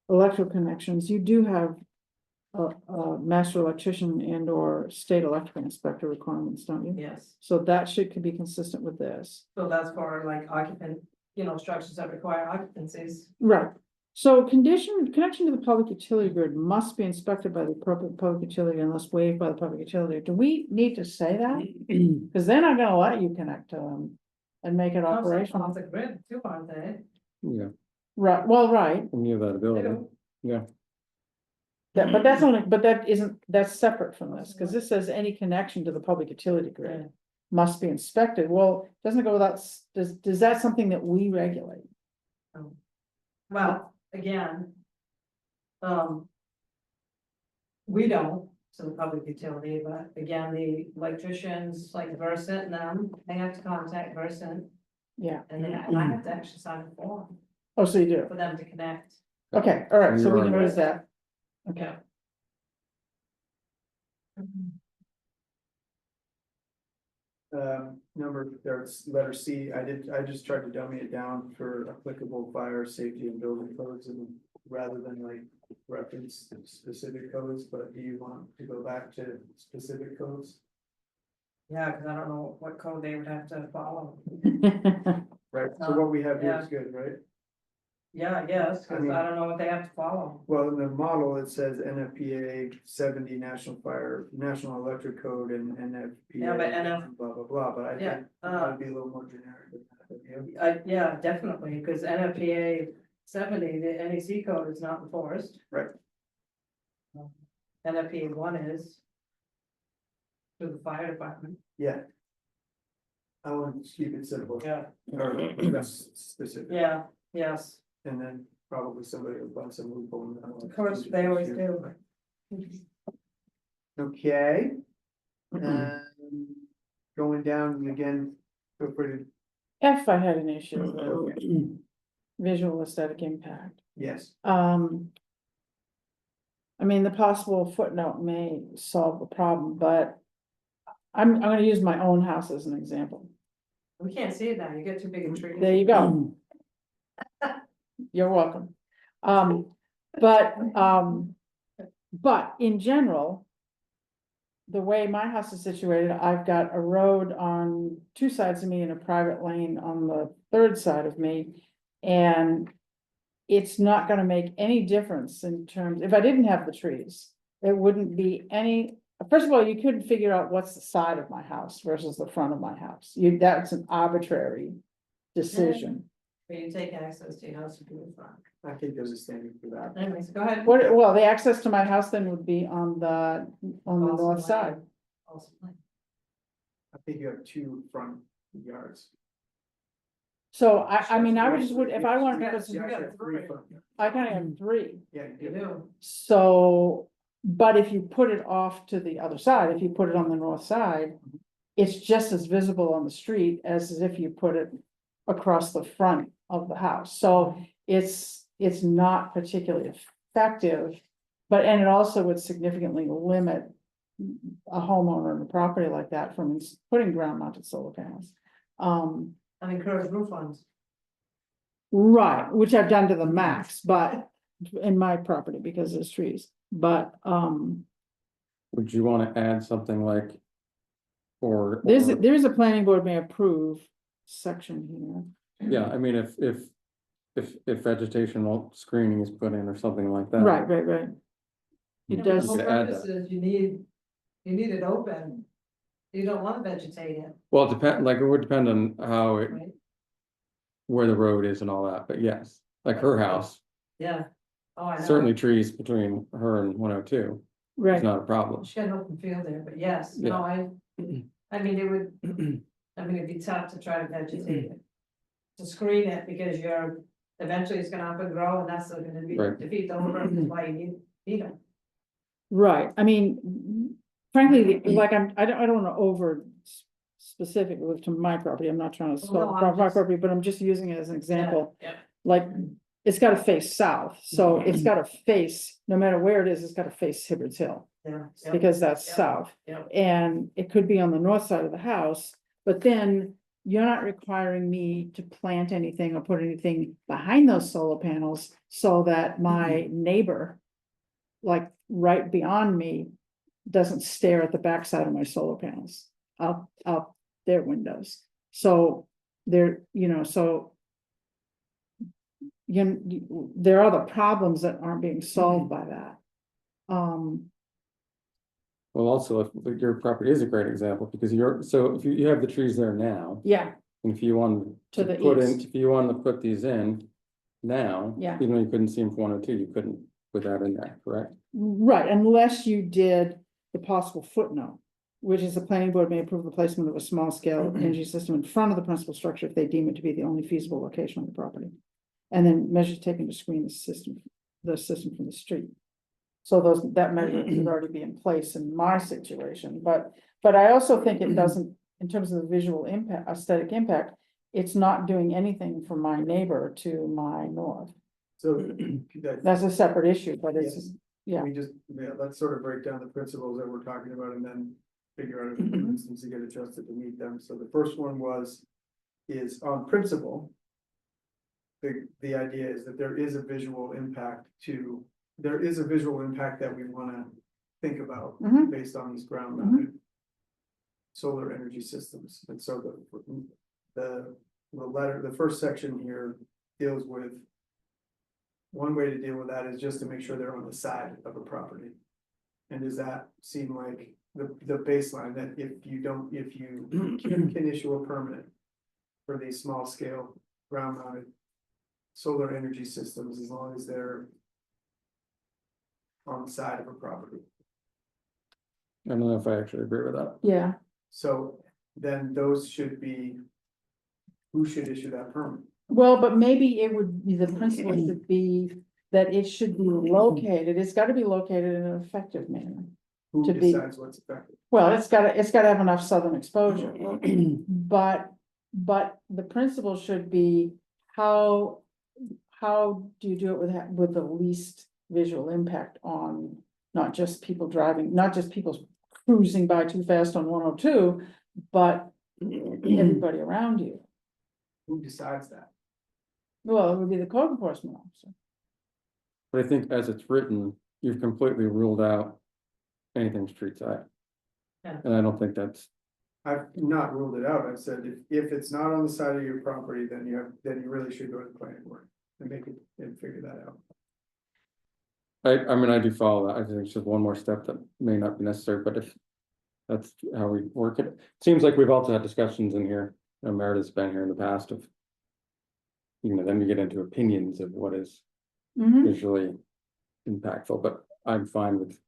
electrical connections, you do have a master electrician and or state electrical inspector requirements, don't you? Yes, So that could be consistent with this. so that's for like occupant, structures that require occupancies. Right, so connection to the public utility grid must be inspected by the appropriate public utility unless waived by the public utility. Do we need to say that? Cause they're not gonna let you connect to them and make it Some stuff operational. off the grid too, aren't they? Yeah, Right, well, right, and you have that ability, Too. yeah. but that's only, but that isn't, that's separate from this, cause this says any connection to the public utility Yeah. grid must be inspected. Well, doesn't it go without, does that something that we regulate? Well, again. We don't, so the public utility, but again, the electricians like Versant and them, they have to contact Versant. Yeah, And then I have to actually sign a form oh, so you do, for them to connect. okay, all right, so we You're can on raise that. Okay, there's letter C, I just tried to dummy it down for applicable fire safety and building codes and rather than like reference specific codes, but do you want to go back to specific codes? Yeah, cause I don't know what code they would have to follow. Right, so what we have here is good, right? Yeah, yes, I cause mean- I don't know what they have to follow. Well, in the model, it says NFPA 70 National Electric Code and NFPA. Yeah, but NF Blah, blah, blah, but I Yeah, think it would be a little more generic than that, yeah. Yeah, definitely, cause NFPA 70, the NEC code is not enforced. Right. NFPA 1 is. To the fire department. Yeah. I want to keep it simple. Yeah. Or less specific. Yeah, yes, And then probably somebody will find some loophole in that one. of course, they always do. Okay. Going down again, feel free to, F, I had an issue with visual aesthetic impact. yes, I mean, the possible footnote may solve the problem, but I'm gonna use my own house as an example. We can't see it now, you get too big a tree. There you go. You're welcome. But in general, the way my house is situated, I've got a road on two sides of me and a private lane on the third side of me. And it's not gonna make any difference in terms, if I didn't have the trees, it wouldn't be any, first of all, you couldn't figure out what's the side of my house versus the front of my house. That's an arbitrary decision. But you take access to your house to do the front. I think there's a standard for that. Anyways, go ahead. Well, the access to my house then would be on the Also north lane. side. Also lane. I think you have two front yards. So I mean, I would just would, if I wanted to, Yes, put you some- got actually have three three. front yards. I kind of have three. Yeah, You do. So, but if you put it off to the other side, if you put it on the north side, it's just as visible on the street as if you put it across the front of the house. So it's not particularly effective. But, and it also would significantly limit a homeowner on a property like that from putting ground mounted solar panels. And encourage roof lines. Right, which I've done to the max, but in my property because there's trees, but, Would you wanna add something like? Or. there's a planning board may approve section here. Yeah, I mean, if vegetational screening is put in or something like that. Right. You It does, could add that. You need it open. You don't want to vegetate it, Well, it would depend on how it, right? where the road is and all that, but yes, like her house, Yeah. Oh, I know. certainly trees between her and 102 is right, not a problem. She got an open field there, but yes, no, I mean, it would, it'd be tough to try to vegetate it. To screen it, because eventually it's gonna up and grow, and that's gonna be Right. defeat the whole purpose why you need them. right, I mean, frankly, like, I don't wanna over specific to my property, I'm not trying to Well, no, solve I'm my just- property, but I'm just using it as an example. Yeah, Like, it's gotta face south, so it's gotta face, no matter where it is, it's gotta face Hibbard's Hill. yeah. Because that's Yep. south. Yep. And it could be on the north side of the house, but then you're not requiring me to plant anything or put anything behind those solar panels so that my neighbor, like right beyond me, doesn't stare at the backside of my solar panels out their windows. So there, there are other problems that aren't being solved by that. Well, also, if your property is a great example, because so if you have the trees there now, Yeah, and if you wanted To to the put in, east. if you wanted to put these in now. Yeah. Even though you couldn't see them from 102, you couldn't put that in there, correct? right, unless you did the possible footnote, which is the planning board may approve the placement of a small scale energy system in front of the principal structure if they deem it to be the only feasible location on the property. And then measures taken to screen the system from the street. So that measure should already be in place in my situation, but I also think it doesn't, in terms of the visual impact, aesthetic impact, it's not doing anything for my neighbor to my north. So That's a separate issue, but it's, yeah. let's sort of break down the principles that we're talking about and then figure out if for instance to get adjusted to meet them. So the first one is on principle. the idea is that there is a visual impact that we wanna think about Mhm. based on these ground mounted solar energy systems, and so the first section here deals with one way to deal with that is just to make sure they're on the side of a property. And does that seem like the baseline that if you can issue a permit for these small scale ground mounted solar energy systems as long as they're on the side of a property? I don't know if I actually agree with that. Yeah, So then those should be, who should issue that permit? well, but maybe it would be, the principle should be that it should be located, it's gotta be located in an effective manner. Who To be- decides what's effective? Well, it's gotta have enough southern exposure. But the principle should be how do you do it with the least visual impact on not just people driving, not just people cruising by too fast on 102, but everybody around you. Who decides that? Well, it would be the code enforcement officer. But I think as it's written, you've completely ruled out anything street side. Yeah. And I don't think that's, I've not ruled it out. I've said if it's not on the side of your property, then you really should go to the planning board and make it and figure that out. I mean, I do follow that. I think it's just one more step that may not be necessary, but if that's how we work it. Seems like we've also had discussions in here, Meredith's been here in the past of, then we get into opinions of what is Mhm. visually impactful, but I'm fine with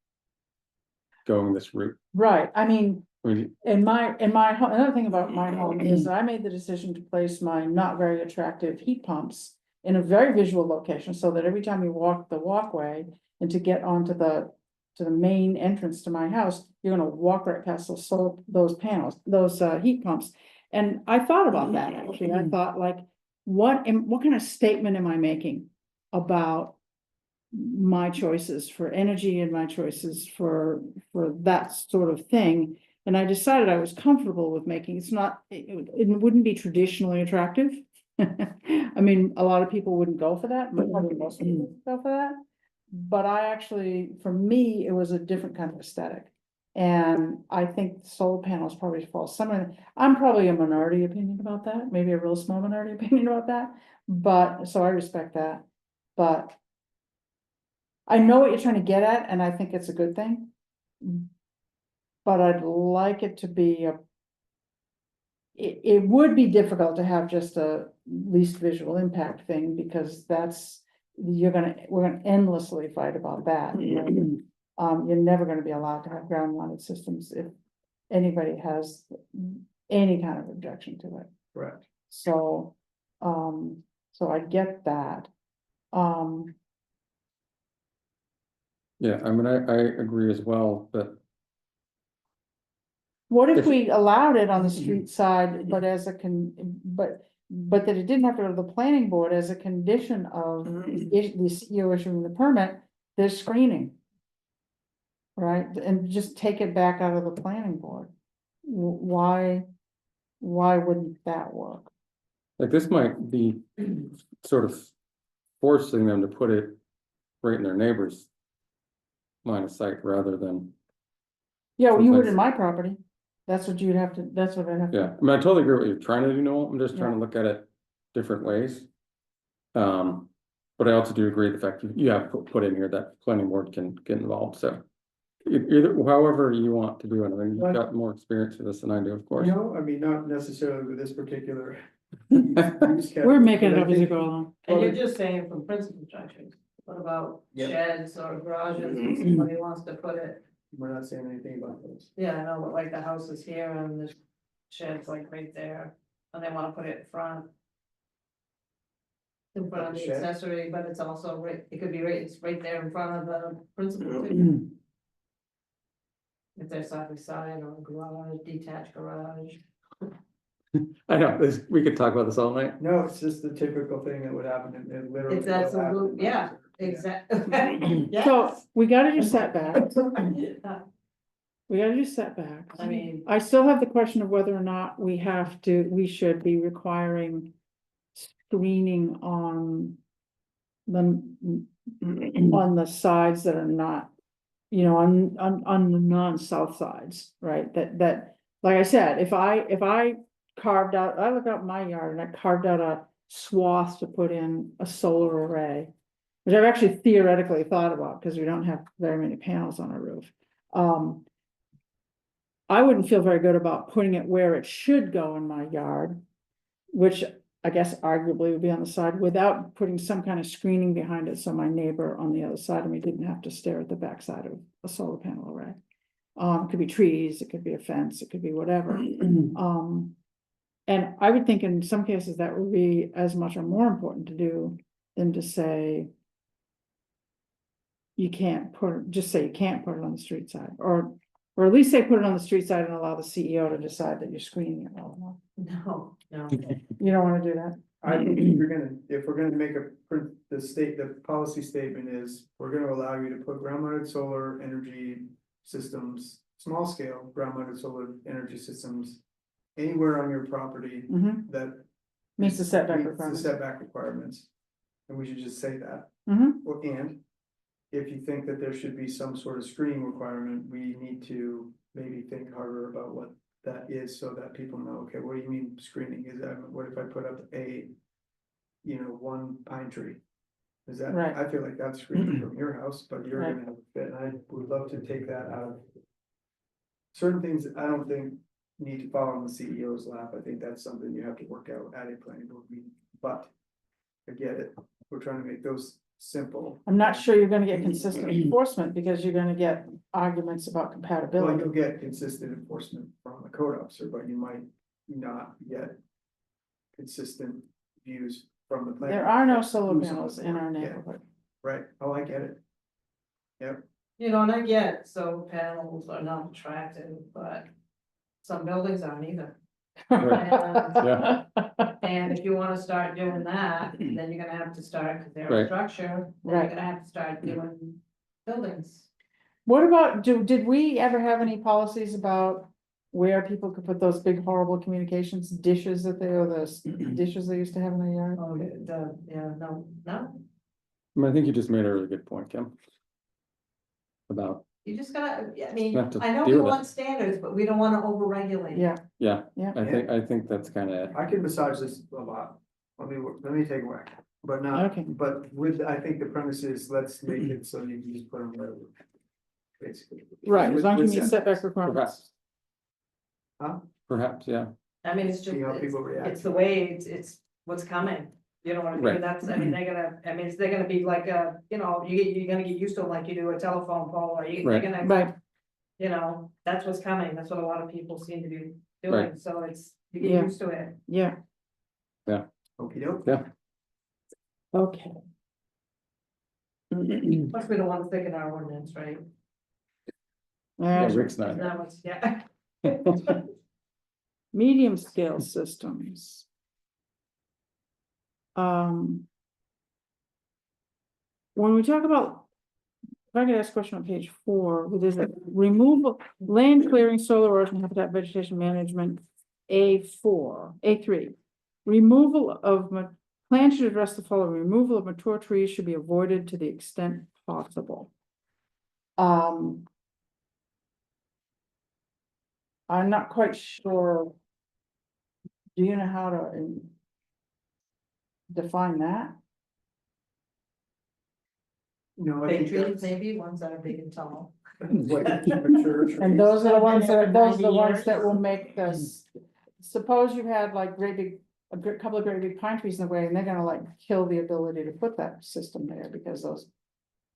going this route. Right, I mean, I mean, in my home, another thing about my home is that I made the decision to place my not very attractive heat pumps in a very visual location, so that every time you walk the walkway and to get onto to the main entrance to my house, you're gonna walk right past those panels, those heat pumps. And I thought about that, actually. I thought, like, what kind of statement am I making about my choices for energy and my choices for that sort of thing? And I decided I was comfortable with making, it wouldn't be traditionally attractive. I mean, a lot of people wouldn't go for that, but probably most people would go for that. But I actually, for me, it was a different kind of aesthetic. And I think solar panels probably fall somewhere. I'm probably a minority opinion about that, maybe a real small minority opinion about that. But, so I respect that, but I know what you're trying to get at, and I think it's a good thing. But I'd like it to be it would be difficult to have just a least visual impact thing, because we're gonna endlessly fight about that. You're never gonna be allowed to have ground mounted systems if anybody has any kind of objection to it. Correct. So, so I get that. yeah, I mean, I agree as well, but What if If- we allowed it on the street side, but but that it didn't have to go to the planning board as a condition of the CEO issuing the permit, there's screening. Right, and just take it back out of the planning board. Why wouldn't that work? like this might be sort of forcing them to put it right in their neighbor's line of sight rather than, Yeah, well, you would in Someplace- my property. That's what you'd have to, that's what I'd have to. yeah, I mean, I totally agree with what you're trying to do, Noel. I'm just trying to Yeah. look at it different ways. But I also do agree with the fact that you have put in here that planning board can get involved, so. Either, however you want to do it, I mean, you've got more experience with this than I do, of course. No, I mean, not necessarily with this particular. We're making it up as we go along. And you're just saying from principal junctures, what about Yep. sheds or garages, if somebody wants to put it? We're not saying anything about those. Yeah, I know, but like the house is here and the shed's like right there, and they wanna put it in front. In front of Like a the shed? accessory, but it's also right, it could be right, it's right there in front of the principal too. If they're side by side or a garage, detached garage. I know, we could talk about this all night. No, it's just the typical thing that would happen, and it literally. If that's will a happen. roof, yeah, Exactly. So we gotta do setbacks, we gotta do setbacks. I mean, I still have the question of whether or not we should be requiring screening on the sides that are not, you know, on the non-south sides, right? That, like I said, if I carved out, I look out my yard and I carved out a swath to put in a solar array, which I've actually theoretically thought about, because we don't have very many panels on our roof. I wouldn't feel very good about putting it where it should go in my yard, which I guess arguably would be on the side, without putting some kind of screening behind it, so my neighbor on the other side of me didn't have to stare at the backside of a solar panel array. It could be trees, it could be a fence, it could be whatever. And I would think in some cases that would be as much or more important to do than to say, you can't just say you can't put it on the street side, or at least say put it on the street side and allow the CEO to decide that you're screening it well enough. No. You don't wanna do that? I think if we're gonna make the policy statement is, we're gonna allow you to put ground mounted solar energy systems, small scale ground mounted solar energy systems anywhere on your property Mm-hmm, that meets the setback meets the requirements. setback requirements. And we should just say that. Mm-hmm, And if you think that there should be some sort of screening requirement, we need to maybe think harder about what that is, so that people know, okay, what do you mean screening? Is that, what if I put up one pine tree? Is that, Right. I feel like that's screening from your house, but you're Right. gonna have a fit, and I would love to take that out of. Certain things I don't think need to fall on the CEO's lap. I think that's something you have to work out at a planning board meeting, but I get it. We're trying to make those simple. I'm not sure you're gonna get consistent enforcement, because you're gonna get arguments about Well, compatibility. you'll get consistent enforcement from the code officer, but you might not get consistent views from the. planning There are no board. solar Who's on panels the in board. our Yeah, neighborhood. right, oh, I get it. You know, and I get solar panels are not attractive, but some buildings aren't either. Yeah. And if you wanna start doing that, then you're gonna have to start, cause they're a Right. structure, then Right. you're gonna have to start doing buildings. What about, did we ever have any policies about where people could put those big horrible communications dishes that or the dishes they used to have in their yard? Oh, no, I mean, I think you just made a really good point, Kim. About, you just gotta, I mean, Have to I know we deal with it. want standards, but we don't wanna over-regulate. Yeah, yeah, yeah, I think that's kind of it. I can massage this a lot. Let me take a whack, but not, Okay. but I think the premise is, let's make it so you can just put them wherever. Basically. right, as long as you meet With setback requirements. Perhaps, yeah, I mean, it's just, See how people react. it's the way, it's what's coming. You know what I mean? Right. That's, I mean, they're gonna be like a, you know, you're gonna get used to it like you do a telephone pole, or they're Right. gonna, Right, you know, that's what's coming. That's what a lot of people seem to be doing. Right. So it's, you Yeah. get used to it. yeah, Okey-doke. yeah, okay. Plus, we don't want to thicken our ordinance, right? yeah, Uh, Rick's not. That was, yeah. Medium scale systems. When we talk about, if I could ask a question on page 4, with this removal, land clearing, solar erosion, habitat vegetation management, A3. Removal of, plan should address the following: removal of mature trees should be avoided to the extent possible. I'm not quite sure. Do you know how to define that? No, I Big think trees, that's. maybe, ones that are big and tall. Like mature And trees. those are the ones that, those are the 90 ones years. that will make this, suppose you had like couple of great big pine trees in the way, and they're gonna like kill the ability to put that system there, because those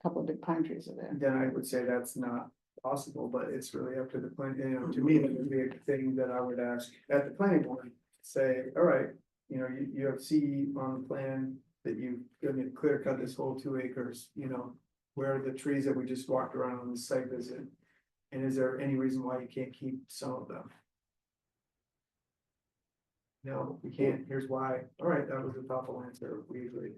couple of big pine trees are there. Then I would say that's not possible, but it's really up to the plan, to me, that would be a thing that I would ask at the planning board. Say, all right, you have C on the plan that you're gonna clear cut this whole 2 acres, where are the trees that we just walked around on the site visit? And is there any reason why you can't keep some of them? No, we can't, here's why, all right, that was a thoughtful answer, we agree.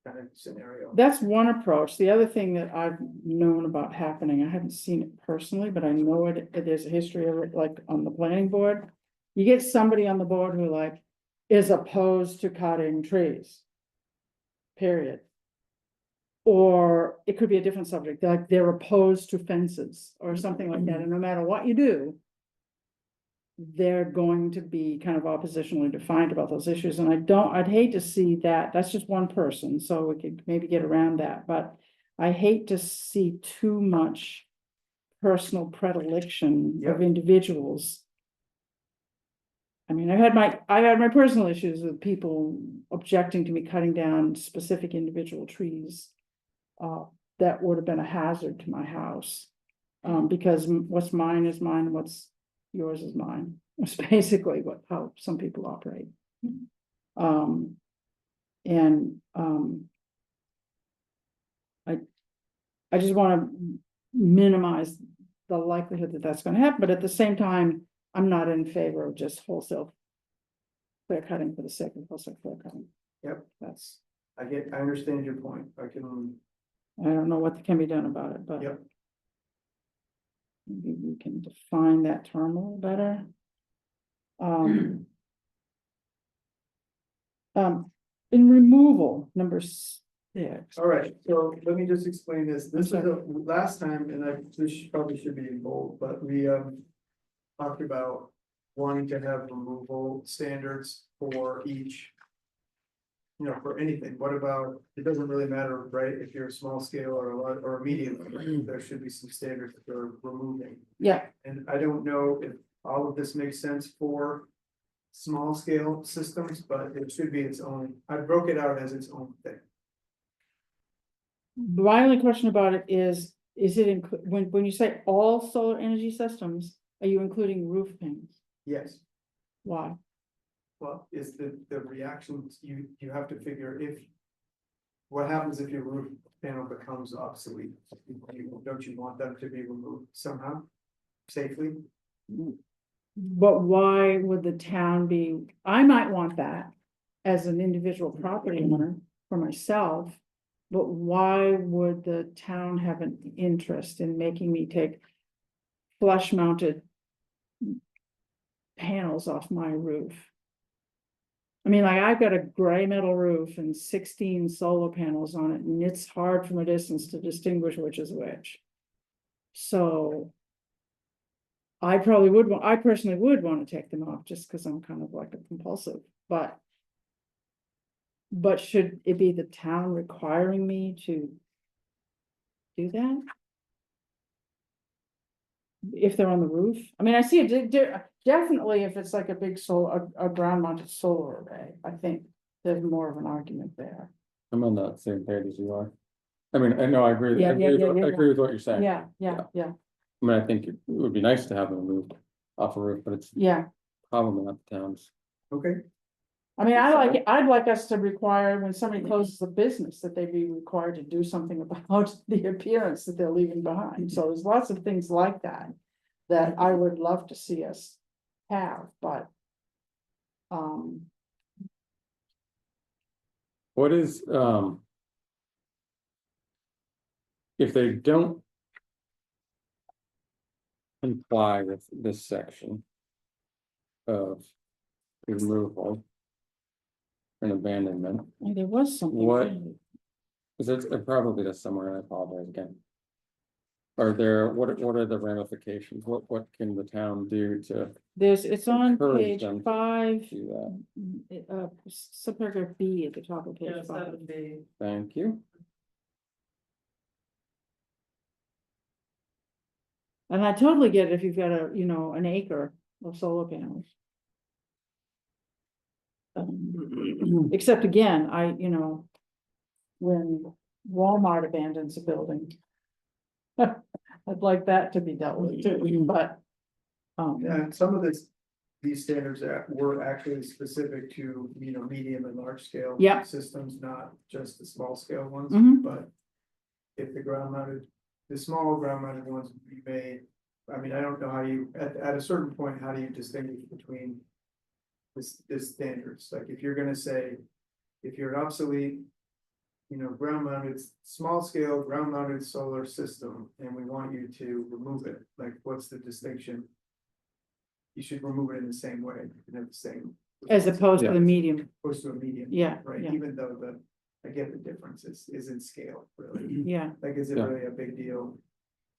Kind of scenario. That's one approach. The other thing that I've known about happening, I haven't seen it personally, but I know it, there's a history of it, like on the planning board. You get somebody on the board who like is opposed to cutting trees. Period. Or it could be a different subject, like they're opposed to fences or something like that, and no matter what you do. They're going to be kind of oppositionally defined about those issues, and I'd hate to see that, that's just one person, so we could maybe get around that, but. I hate to see too much personal predilection of Yep. individuals. I mean, I had my personal issues with people objecting to me cutting down specific individual trees. That would have been a hazard to my house. Because what's mine is mine, what's yours is mine. It's basically how some people operate. I just wanna minimize the likelihood that that's gonna happen, but at the same time, I'm not in favor of just wholesale clear cutting for the sake of wholesale clear cutting. Yep. That's, I understand your point, I don't know what can be done about it, but. Yep. Maybe we can define that term a little better. In removal, number 6. all right, so let me just explain this, this is sorry. the last time, and this probably should be in bold, but we, talked about wanting to have removal standards for each. You know, for anything, what about, it doesn't really matter, right, if you're a small scale or a large or a medium, there should be some standards for removing. Yeah, And I don't know if all of this makes sense for small scale systems, but it should be its own, I broke it out as its own thing. my only question about it is it when you say all solar energy systems, are you including roof panels? Yes, Why? well, is the reactions, you have to figure if. What happens if your roof panel becomes obsolete? Don't you want them to be removed somehow safely? But why would the town be, I might want that as an individual property owner for myself. But why would the town have an interest in making me take flush mounted panels off my roof? I mean, like I've got a gray metal roof and 16 solar panels on it, and it's hard from a distance to distinguish which is which. So. I personally would want to take them off just because I'm kind of like a compulsive, but. But should it be the town requiring me to do that? If they're on the roof? I mean, I see it definitely if it's like a big solar, a ground mounted solar array, I think there's more of an argument there. I'm on that same page as you are. I mean, I know, I agree, Yeah, I agree, yeah, with- yeah, I agree with what you're saying. Yeah. I mean, I think it would be nice to have them moved off a roof, but it's Yeah, probably not the town's. Okay, I mean, I'd like us to require when somebody closes a business that they be required to do something about the appearance that they're leaving behind. So there's lots of things like that. That I would love to see us have, but. What is, if they don't comply with this section of removal and abandonment, There was something. What- is it probably that's somewhere, and I apologize again. Are there, what are the ramifications? What can the town do to It's on encourage page them to 5, do that? subparagraph B at the top of page Yes, that 5. would be, Thank you. And I totally get it if you've got an acre of solar panels. Except again, when Walmart abandons a building. I'd like that to be dealt with too, but. and some of these standards were actually specific to, medium and large scale. Yeah. Systems, not just the small scale ones, Mhm. but. If the small ground mounted ones we made, I mean, I don't know how you, at a certain point, how do you distinguish between? This standards, like if you're gonna say, if you're an obsolete. Ground mounted, small scale ground mounted solar system, and we want you to remove it, like what's the distinction? You should remove it in the same way, and have the same As opposed to Yeah. the medium, Opposed to a medium. yeah, Right, yeah, even though I get the difference is in scale, really. yeah. Like, is it Yeah. really a big deal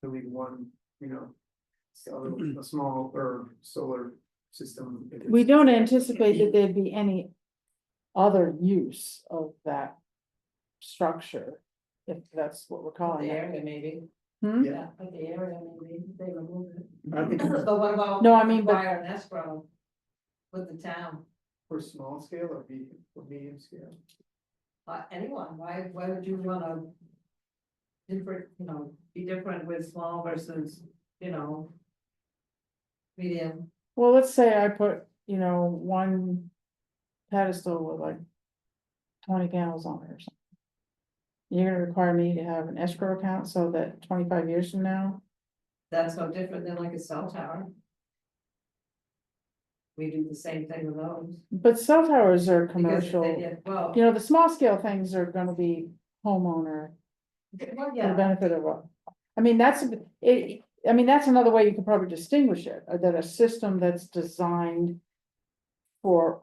to leave one, a small or solar system? if We it's- don't anticipate that there'd be any other use of that structure, if that's what we're calling The it. area maybe, Hmm? Yeah. yeah, like the area maybe, they remove it. I think But what about? No, I mean, but- require an escrow with the town, for small scale or medium scale. anyone, why would you wanna? Different, be different with small versus, medium, Well, let's say I put, one pedestal with like 20 panels on it or something. You're gonna require me to have an escrow account so that 25 years from now, that's no different than like a cell tower. We do the same thing with those. but cell towers are Because commercial. Well, The small scale things are gonna be homeowner for the yeah, benefit of a. I mean, that's another way you could probably distinguish it, that a system that's designed for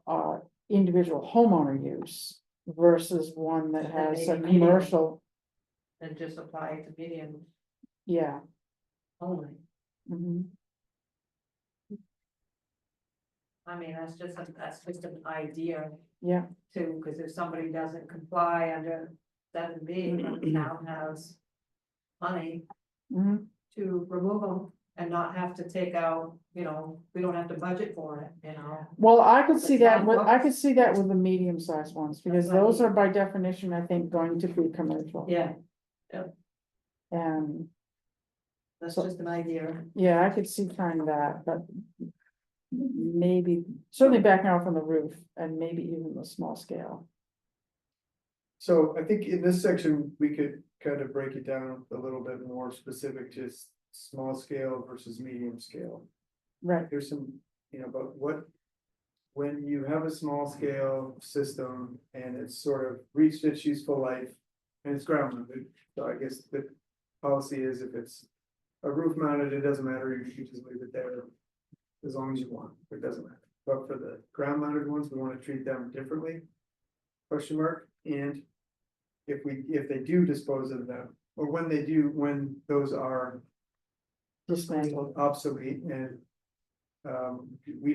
individual homeowner use versus one that And then has a maybe medium. commercial, and just apply it to medium yeah. only. Mhm. I mean, that's just an idea Yeah, too, because if somebody doesn't comply under 7B, then the town has money mhm. to remove them and not have to take out, we don't have to budget for it. Well, I could see that town with, I books. could see that with the medium sized ones, because That's what I those mean. are by definition, I think, going to be commercial. Yeah, And, that's So- just an idea. yeah, I could see trying that, but. Maybe, certainly backing off on the roof and maybe even the small scale. So I think in this section, we could kind of break it down a little bit more specific, just small scale versus medium scale. Right, There's some, but when you have a small scale system and it's sort of reached its useful life and it's ground mounted, so I guess the policy is if it's a roof mounted, it doesn't matter, you can just leave it there as long as you want, it doesn't matter. But for the ground mounted ones, we want to treat them differently. Question mark, and if they do dispose of them, or when those are dismantled. obsolete and. We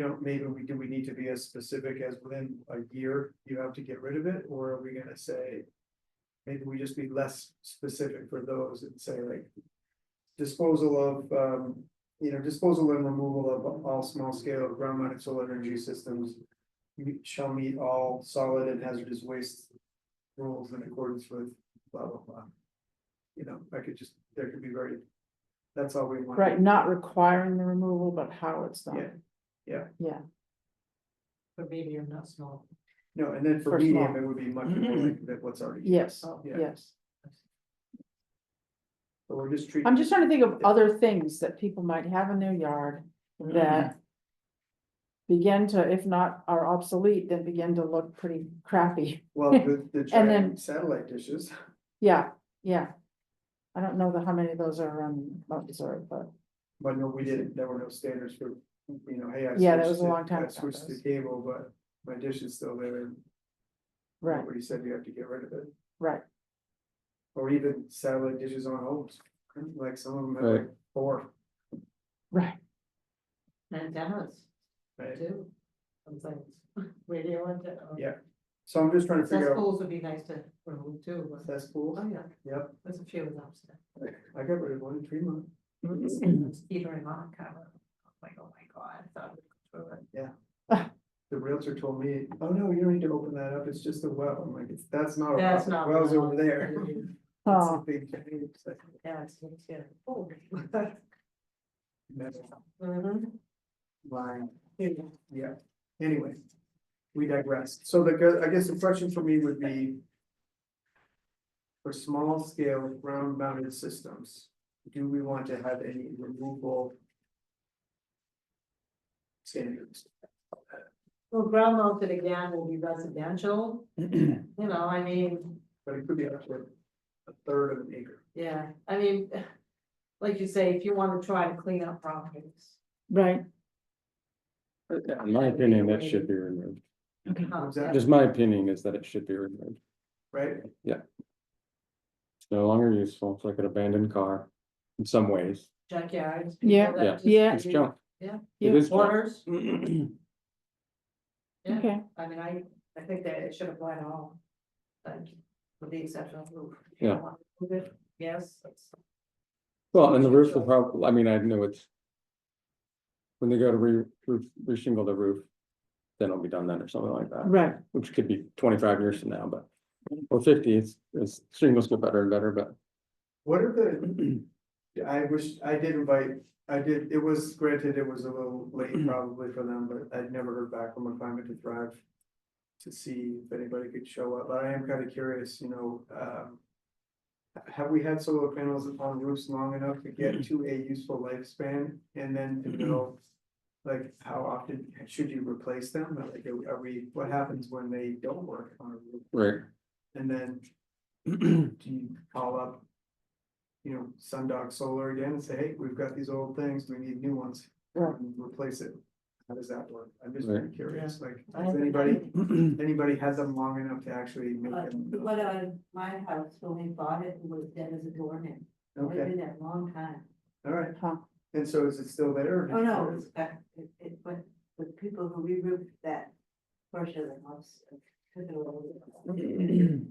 need to be as specific as within a year, you have to get rid of it, or are we gonna say? Maybe we just be less specific for those and say like. Disposal of, disposal and removal of all small scale ground mounted solar energy systems. Shall meet all solid and hazardous waste rules in accordance with blah, blah, blah. There could be very, that's all we want. Right, not requiring the removal, but how it's done. Yeah. Yeah, For medium, not small. No, and then for For medium, small. it would be much more like that what's already. yes, Yeah. yes. But we're just treating. I'm just trying to think of other things that people might have in their yard that. Begin to, if not are obsolete, then begin to look pretty crappy. Well, the And then- giant satellite dishes, Yeah, yeah. I don't know how many of those are Mount Desert, but but no, there were no standards for, hey, I. Yeah, that was switched a it- long time I ago, switched the those. cable, but my dish is still there. and right, Nobody said you have to get rid of it, right. or even satellite dishes on homes, like some of them have Right. like 4. Right, Antennas Right? too. Some things, radio antenna. Yeah. So I'm just trying to figure out, Cesspools would be nice to remove too. but- cesspools, Oh, yeah, yep, there's a few of those. I got rid of one in Tremont. It's Petering on cover. Like, oh my God, I thought we could throw it. The realtor told me, oh no, you don't need to open that up, it's just a well, I'm like, that's not. a That's well. not. Well's well. over there. oh, It's a big thing, it's like, Yeah, it's, yeah. Oh. that's Mhm. line. Yeah, anyway. We digress, so I guess the question for me would be. For small scale ground mounted systems, do we want to have any removal? Standards? Well, ground mounted again will be residential, I mean, But it could be up to a third of an acre. yeah, I mean. Like you say, if you want to try to clean up properties. right, In my opinion, that should be removed. Okay. concept. Just my opinion is that it should be removed. right? It's no longer useful. It's like an abandoned car in some ways. Junkyards. Yeah, people that yeah, just- yeah. It's junk. Yeah. It is junk. Corners, yeah, Okay, I mean, I think that it should apply to all. Like, with the exception of roof. If Yeah. you want to move it, yes, that's. Well, and the roof will probably, I mean, I know it's. When they go to re-shingle the roof, then it'll be done then or something like that, right, which could be 25 years from now, but. Or 50, it's shingles get better and better, but. What are the, I wish, it was granted, it was a little late probably for them, but I'd never heard back from a Climate to Thrive. To see if anybody could show up, but I am kind of curious, have we had solar panels on roofs long enough to get to a useful lifespan and then to know? Like, how often should you replace them? Like, what happens when they don't work on a roof? Right. And then do you call up? Sundog Solar again and say, hey, we've got these old things, we need new ones, Right. and replace it. How does that work? I'm just Right. very curious, like, I has haven't anybody had them long enough to actually make them? But my house, when we bought it, was dead as a doornail. It's Okay, been there a long time. all right, huh, and so is it still there? Oh, no, it went, the people who re-roofed that portion of the house, took it away.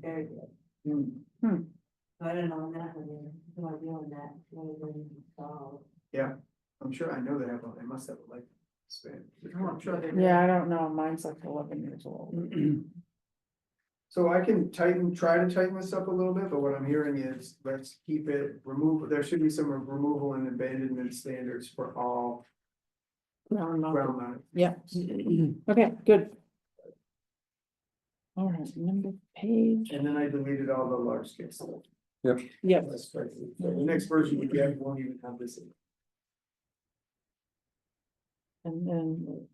Very good. Hmm. So I don't know that, I mean, who are doing that, what are they installed? I'm sure, I know they must have a lifespan. Oh, I'm sure they do. yeah, I don't know, mine's like 11 years old. So I can try to tighten this up a little bit, but what I'm hearing is, let's keep it, there should be some removal and abandonment standards for all Ground mounted. ground mounted. Yeah, okay, good. All right, number page, And then I deleted all the large scale stuff. yep, That's right. So the next version we get won't even have this. in. and then.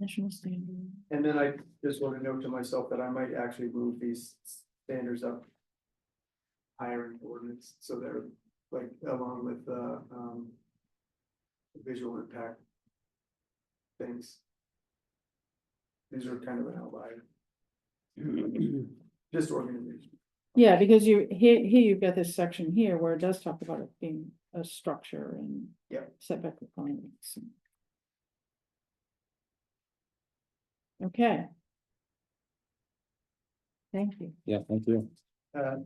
National standard. And then I just want to note to myself that I might actually move these standards up. Higher in ordinance, so they're like along with visual impact. Things. These are kind of an outlier, just organization. Yeah, because here you've got this section here where it does talk about it being a structure and. Yeah. Setback requirements. Okay. Thank you. Yeah, thank you.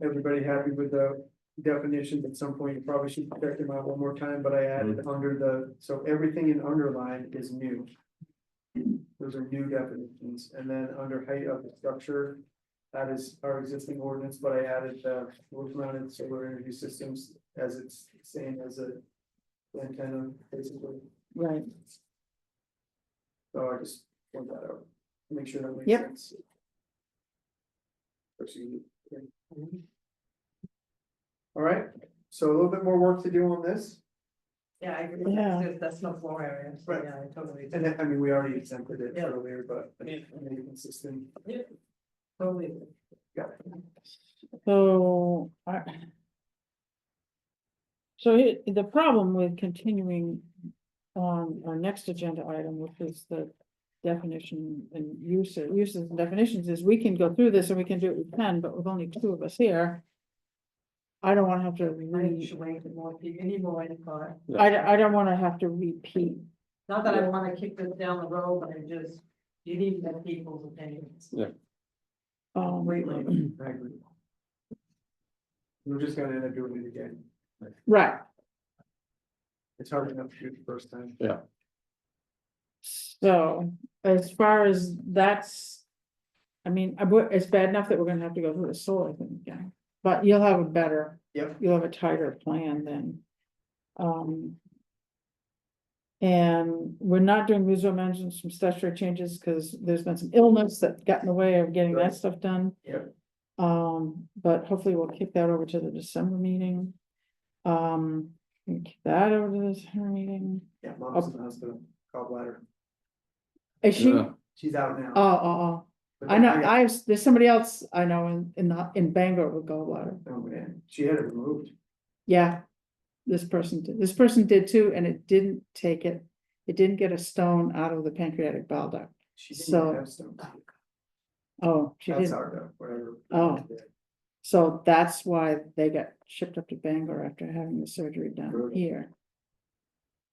Everybody happy with the definitions? At some point, you probably should check them out one more time, but I added so everything in underline is new. Those are new definitions, and then under height of the structure, that is our existing ordinance, but I added the roof mounted solar energy systems as it's same as a antenna, basically. Right, So I just point that out, make sure that makes Yep. sense. Proceed. Okay. All right, so a little bit more work to do on this, Yeah, I agree, Yeah. that's no floor area, so Right. yeah, I totally. and then, I mean, we already exempted it Yeah. earlier, but I Yeah. mean, consistent. Totally. so So the problem with continuing on our next agenda item, which is the definition and uses and definitions, is we can go through this and we can do what we can, but with only two of us here. I don't wanna have to I should wait for more people, any more in the car. I don't wanna have to repeat. Not that I wanna kick this down the road, but you need to have people's opinions. Yeah. Wait, I agree. We're just gonna end up doing it again, Right, it's hard enough to do the first time. so as far as that's. I mean, it's bad enough that we're gonna have to go through the solar thing again, but you'll have a better. Yep. You'll have a tighter plan then. And we're not doing visual mentions from statutory changes, because there's been some illness that got in the way of getting Right. that stuff done. Yep. But hopefully we'll kick that over to the December meeting. And kick that over to the December meeting. Yeah, mom's in the hospital, gallbladder, Is she? Yeah. she's out now. Oh, But I know, then there's somebody else I know in Bangor with gallbladder. Oh, man, she had it removed. Yeah. This person did too, and it didn't take it. it didn't get a stone out of the pancreatic bile duct. She didn't So- even have stones. Oh, she That's didn't. our duct, whatever. Oh. So that's why they got shipped up to Bangor after having the surgery done Brutal. here.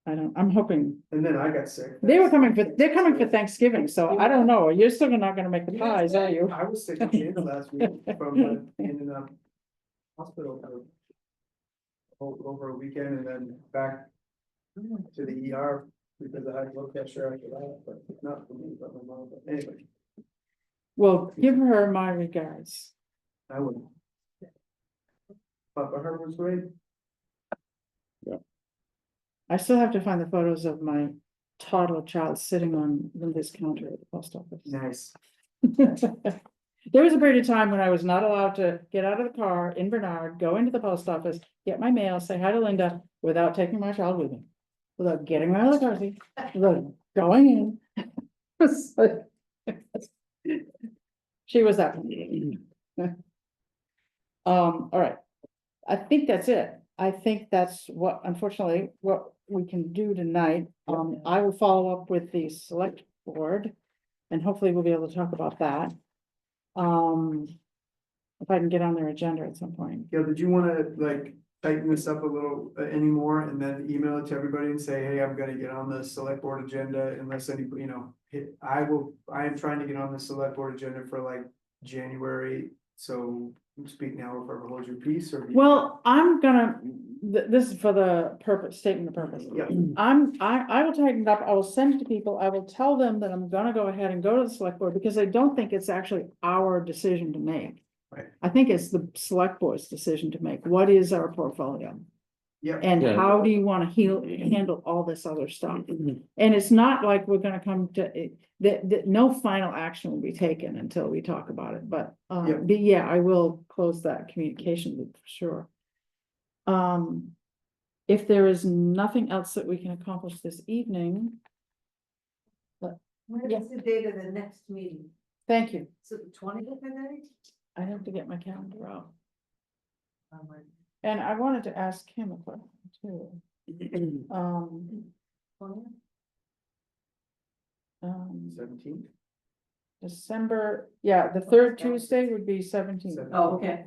I'm hoping, And then I got sick. they're coming for Thanksgiving, so I don't know, you're still not gonna make the pies, are you? I was sick again last week from being in a hospital for over a weekend and then back to the ER because I had low pressure after that, but not for me, but my mom, but anyway, Well, give her my regards. I would. Papa her was great. I still have to find the photos of my toddler child sitting on this counter at the post office. Nice. There was a period of time when I was not allowed to get out of the car in Bernard, go into the post office, get my mail, say hi to Linda, without taking my child with me. Without getting out of the car seat, without going in. So- She was that. All right. I think that's it. I think that's what, unfortunately, what we can do tonight. I will follow up with the select board. And hopefully we'll be able to talk about that. If I can get on their agenda at some point. Gail, did you wanna like tighten this up a little anymore and then email it to everybody and say, hey, I'm gonna get on the select board agenda unless anybody, I am trying to get on the select board agenda for like January, so speak now or forever hold your peace or. Well, I'm gonna, this is for the purpose, statement of purpose. Yeah. I will tighten it up, I will send it to people, I will tell them that I'm gonna go ahead and go to the select board, because I don't think it's actually our decision to make. Right. I think it's the select board's decision to make, what is our portfolio? Yeah. And Yeah. how do you wanna handle all this other stuff? And it's not like we're gonna come to, that no final action will be taken until we talk about it, but, Yeah. yeah, I will close that communication loop for sure. If there is nothing else that we can accomplish this evening, When Yeah. is the date of the next meeting? thank you. So the 20th, I think? I have to get my calendar out. Oh, my- And I wanted to ask him a question too. 20th? Seventeenth. December, yeah, the third Tuesday would be 17th. Oh, okay.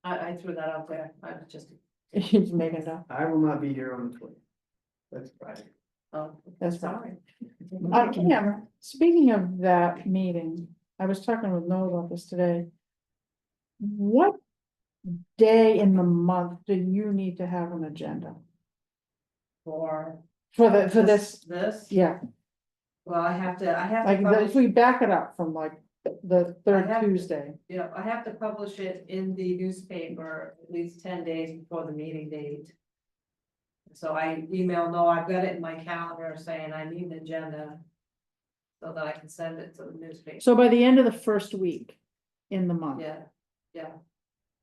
I threw that out there, I was just, He's making it up. I will not be here on the 20th. That's Friday. oh, That's sorry. Cam, speaking of that meeting, I was talking with Noah about this today. What day in the month do you need to have an agenda For for this? This, Yeah, well, I have to like if we back it up from like the third I have to- Tuesday. Yeah, I have to publish it in the newspaper at least 10 days before the meeting date. So I email, no, I've got it in my calendar saying I need an agenda. So that I can send it to the newspaper. So by the end of the first week in the month, Yeah,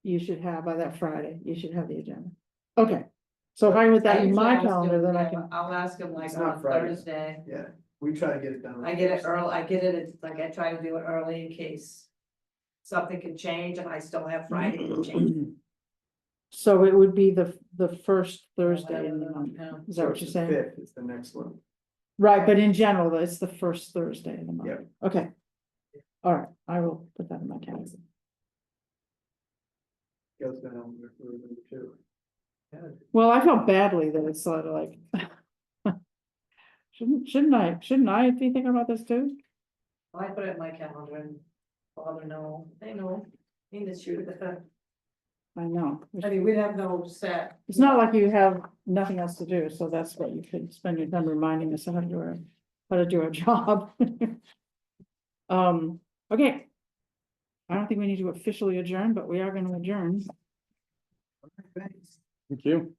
you should have, by that Friday, you should have the agenda. Okay, so if I put that I in my usually ask calendar, him, then I yeah, can, I'll ask him like It's not on Friday. Thursday. Yeah, we try to get it done. I get it early, I get it, like I try to do it early in case. Something can change and I still have Friday to change. so it would be the first Thursday in the Whatever, month. yeah. Is that what you're saying? Fifth is the next one. Right, but in general, it's the first Thursday of the month. Yep. Okay. All right, I will put that in my calendar. Gail's gonna help me with number two. Well, I felt badly that it's sort of like. Shouldn't I be thinking about this too? I put it in my calendar and father know, they know, in the shoot. I know. I mean, we have no set. It's not like you have nothing else to do, so that's what you should spend your time reminding us how to do our job. Okay. I don't think we need to officially adjourn, but we are gonna adjourn. Thanks. Thank you.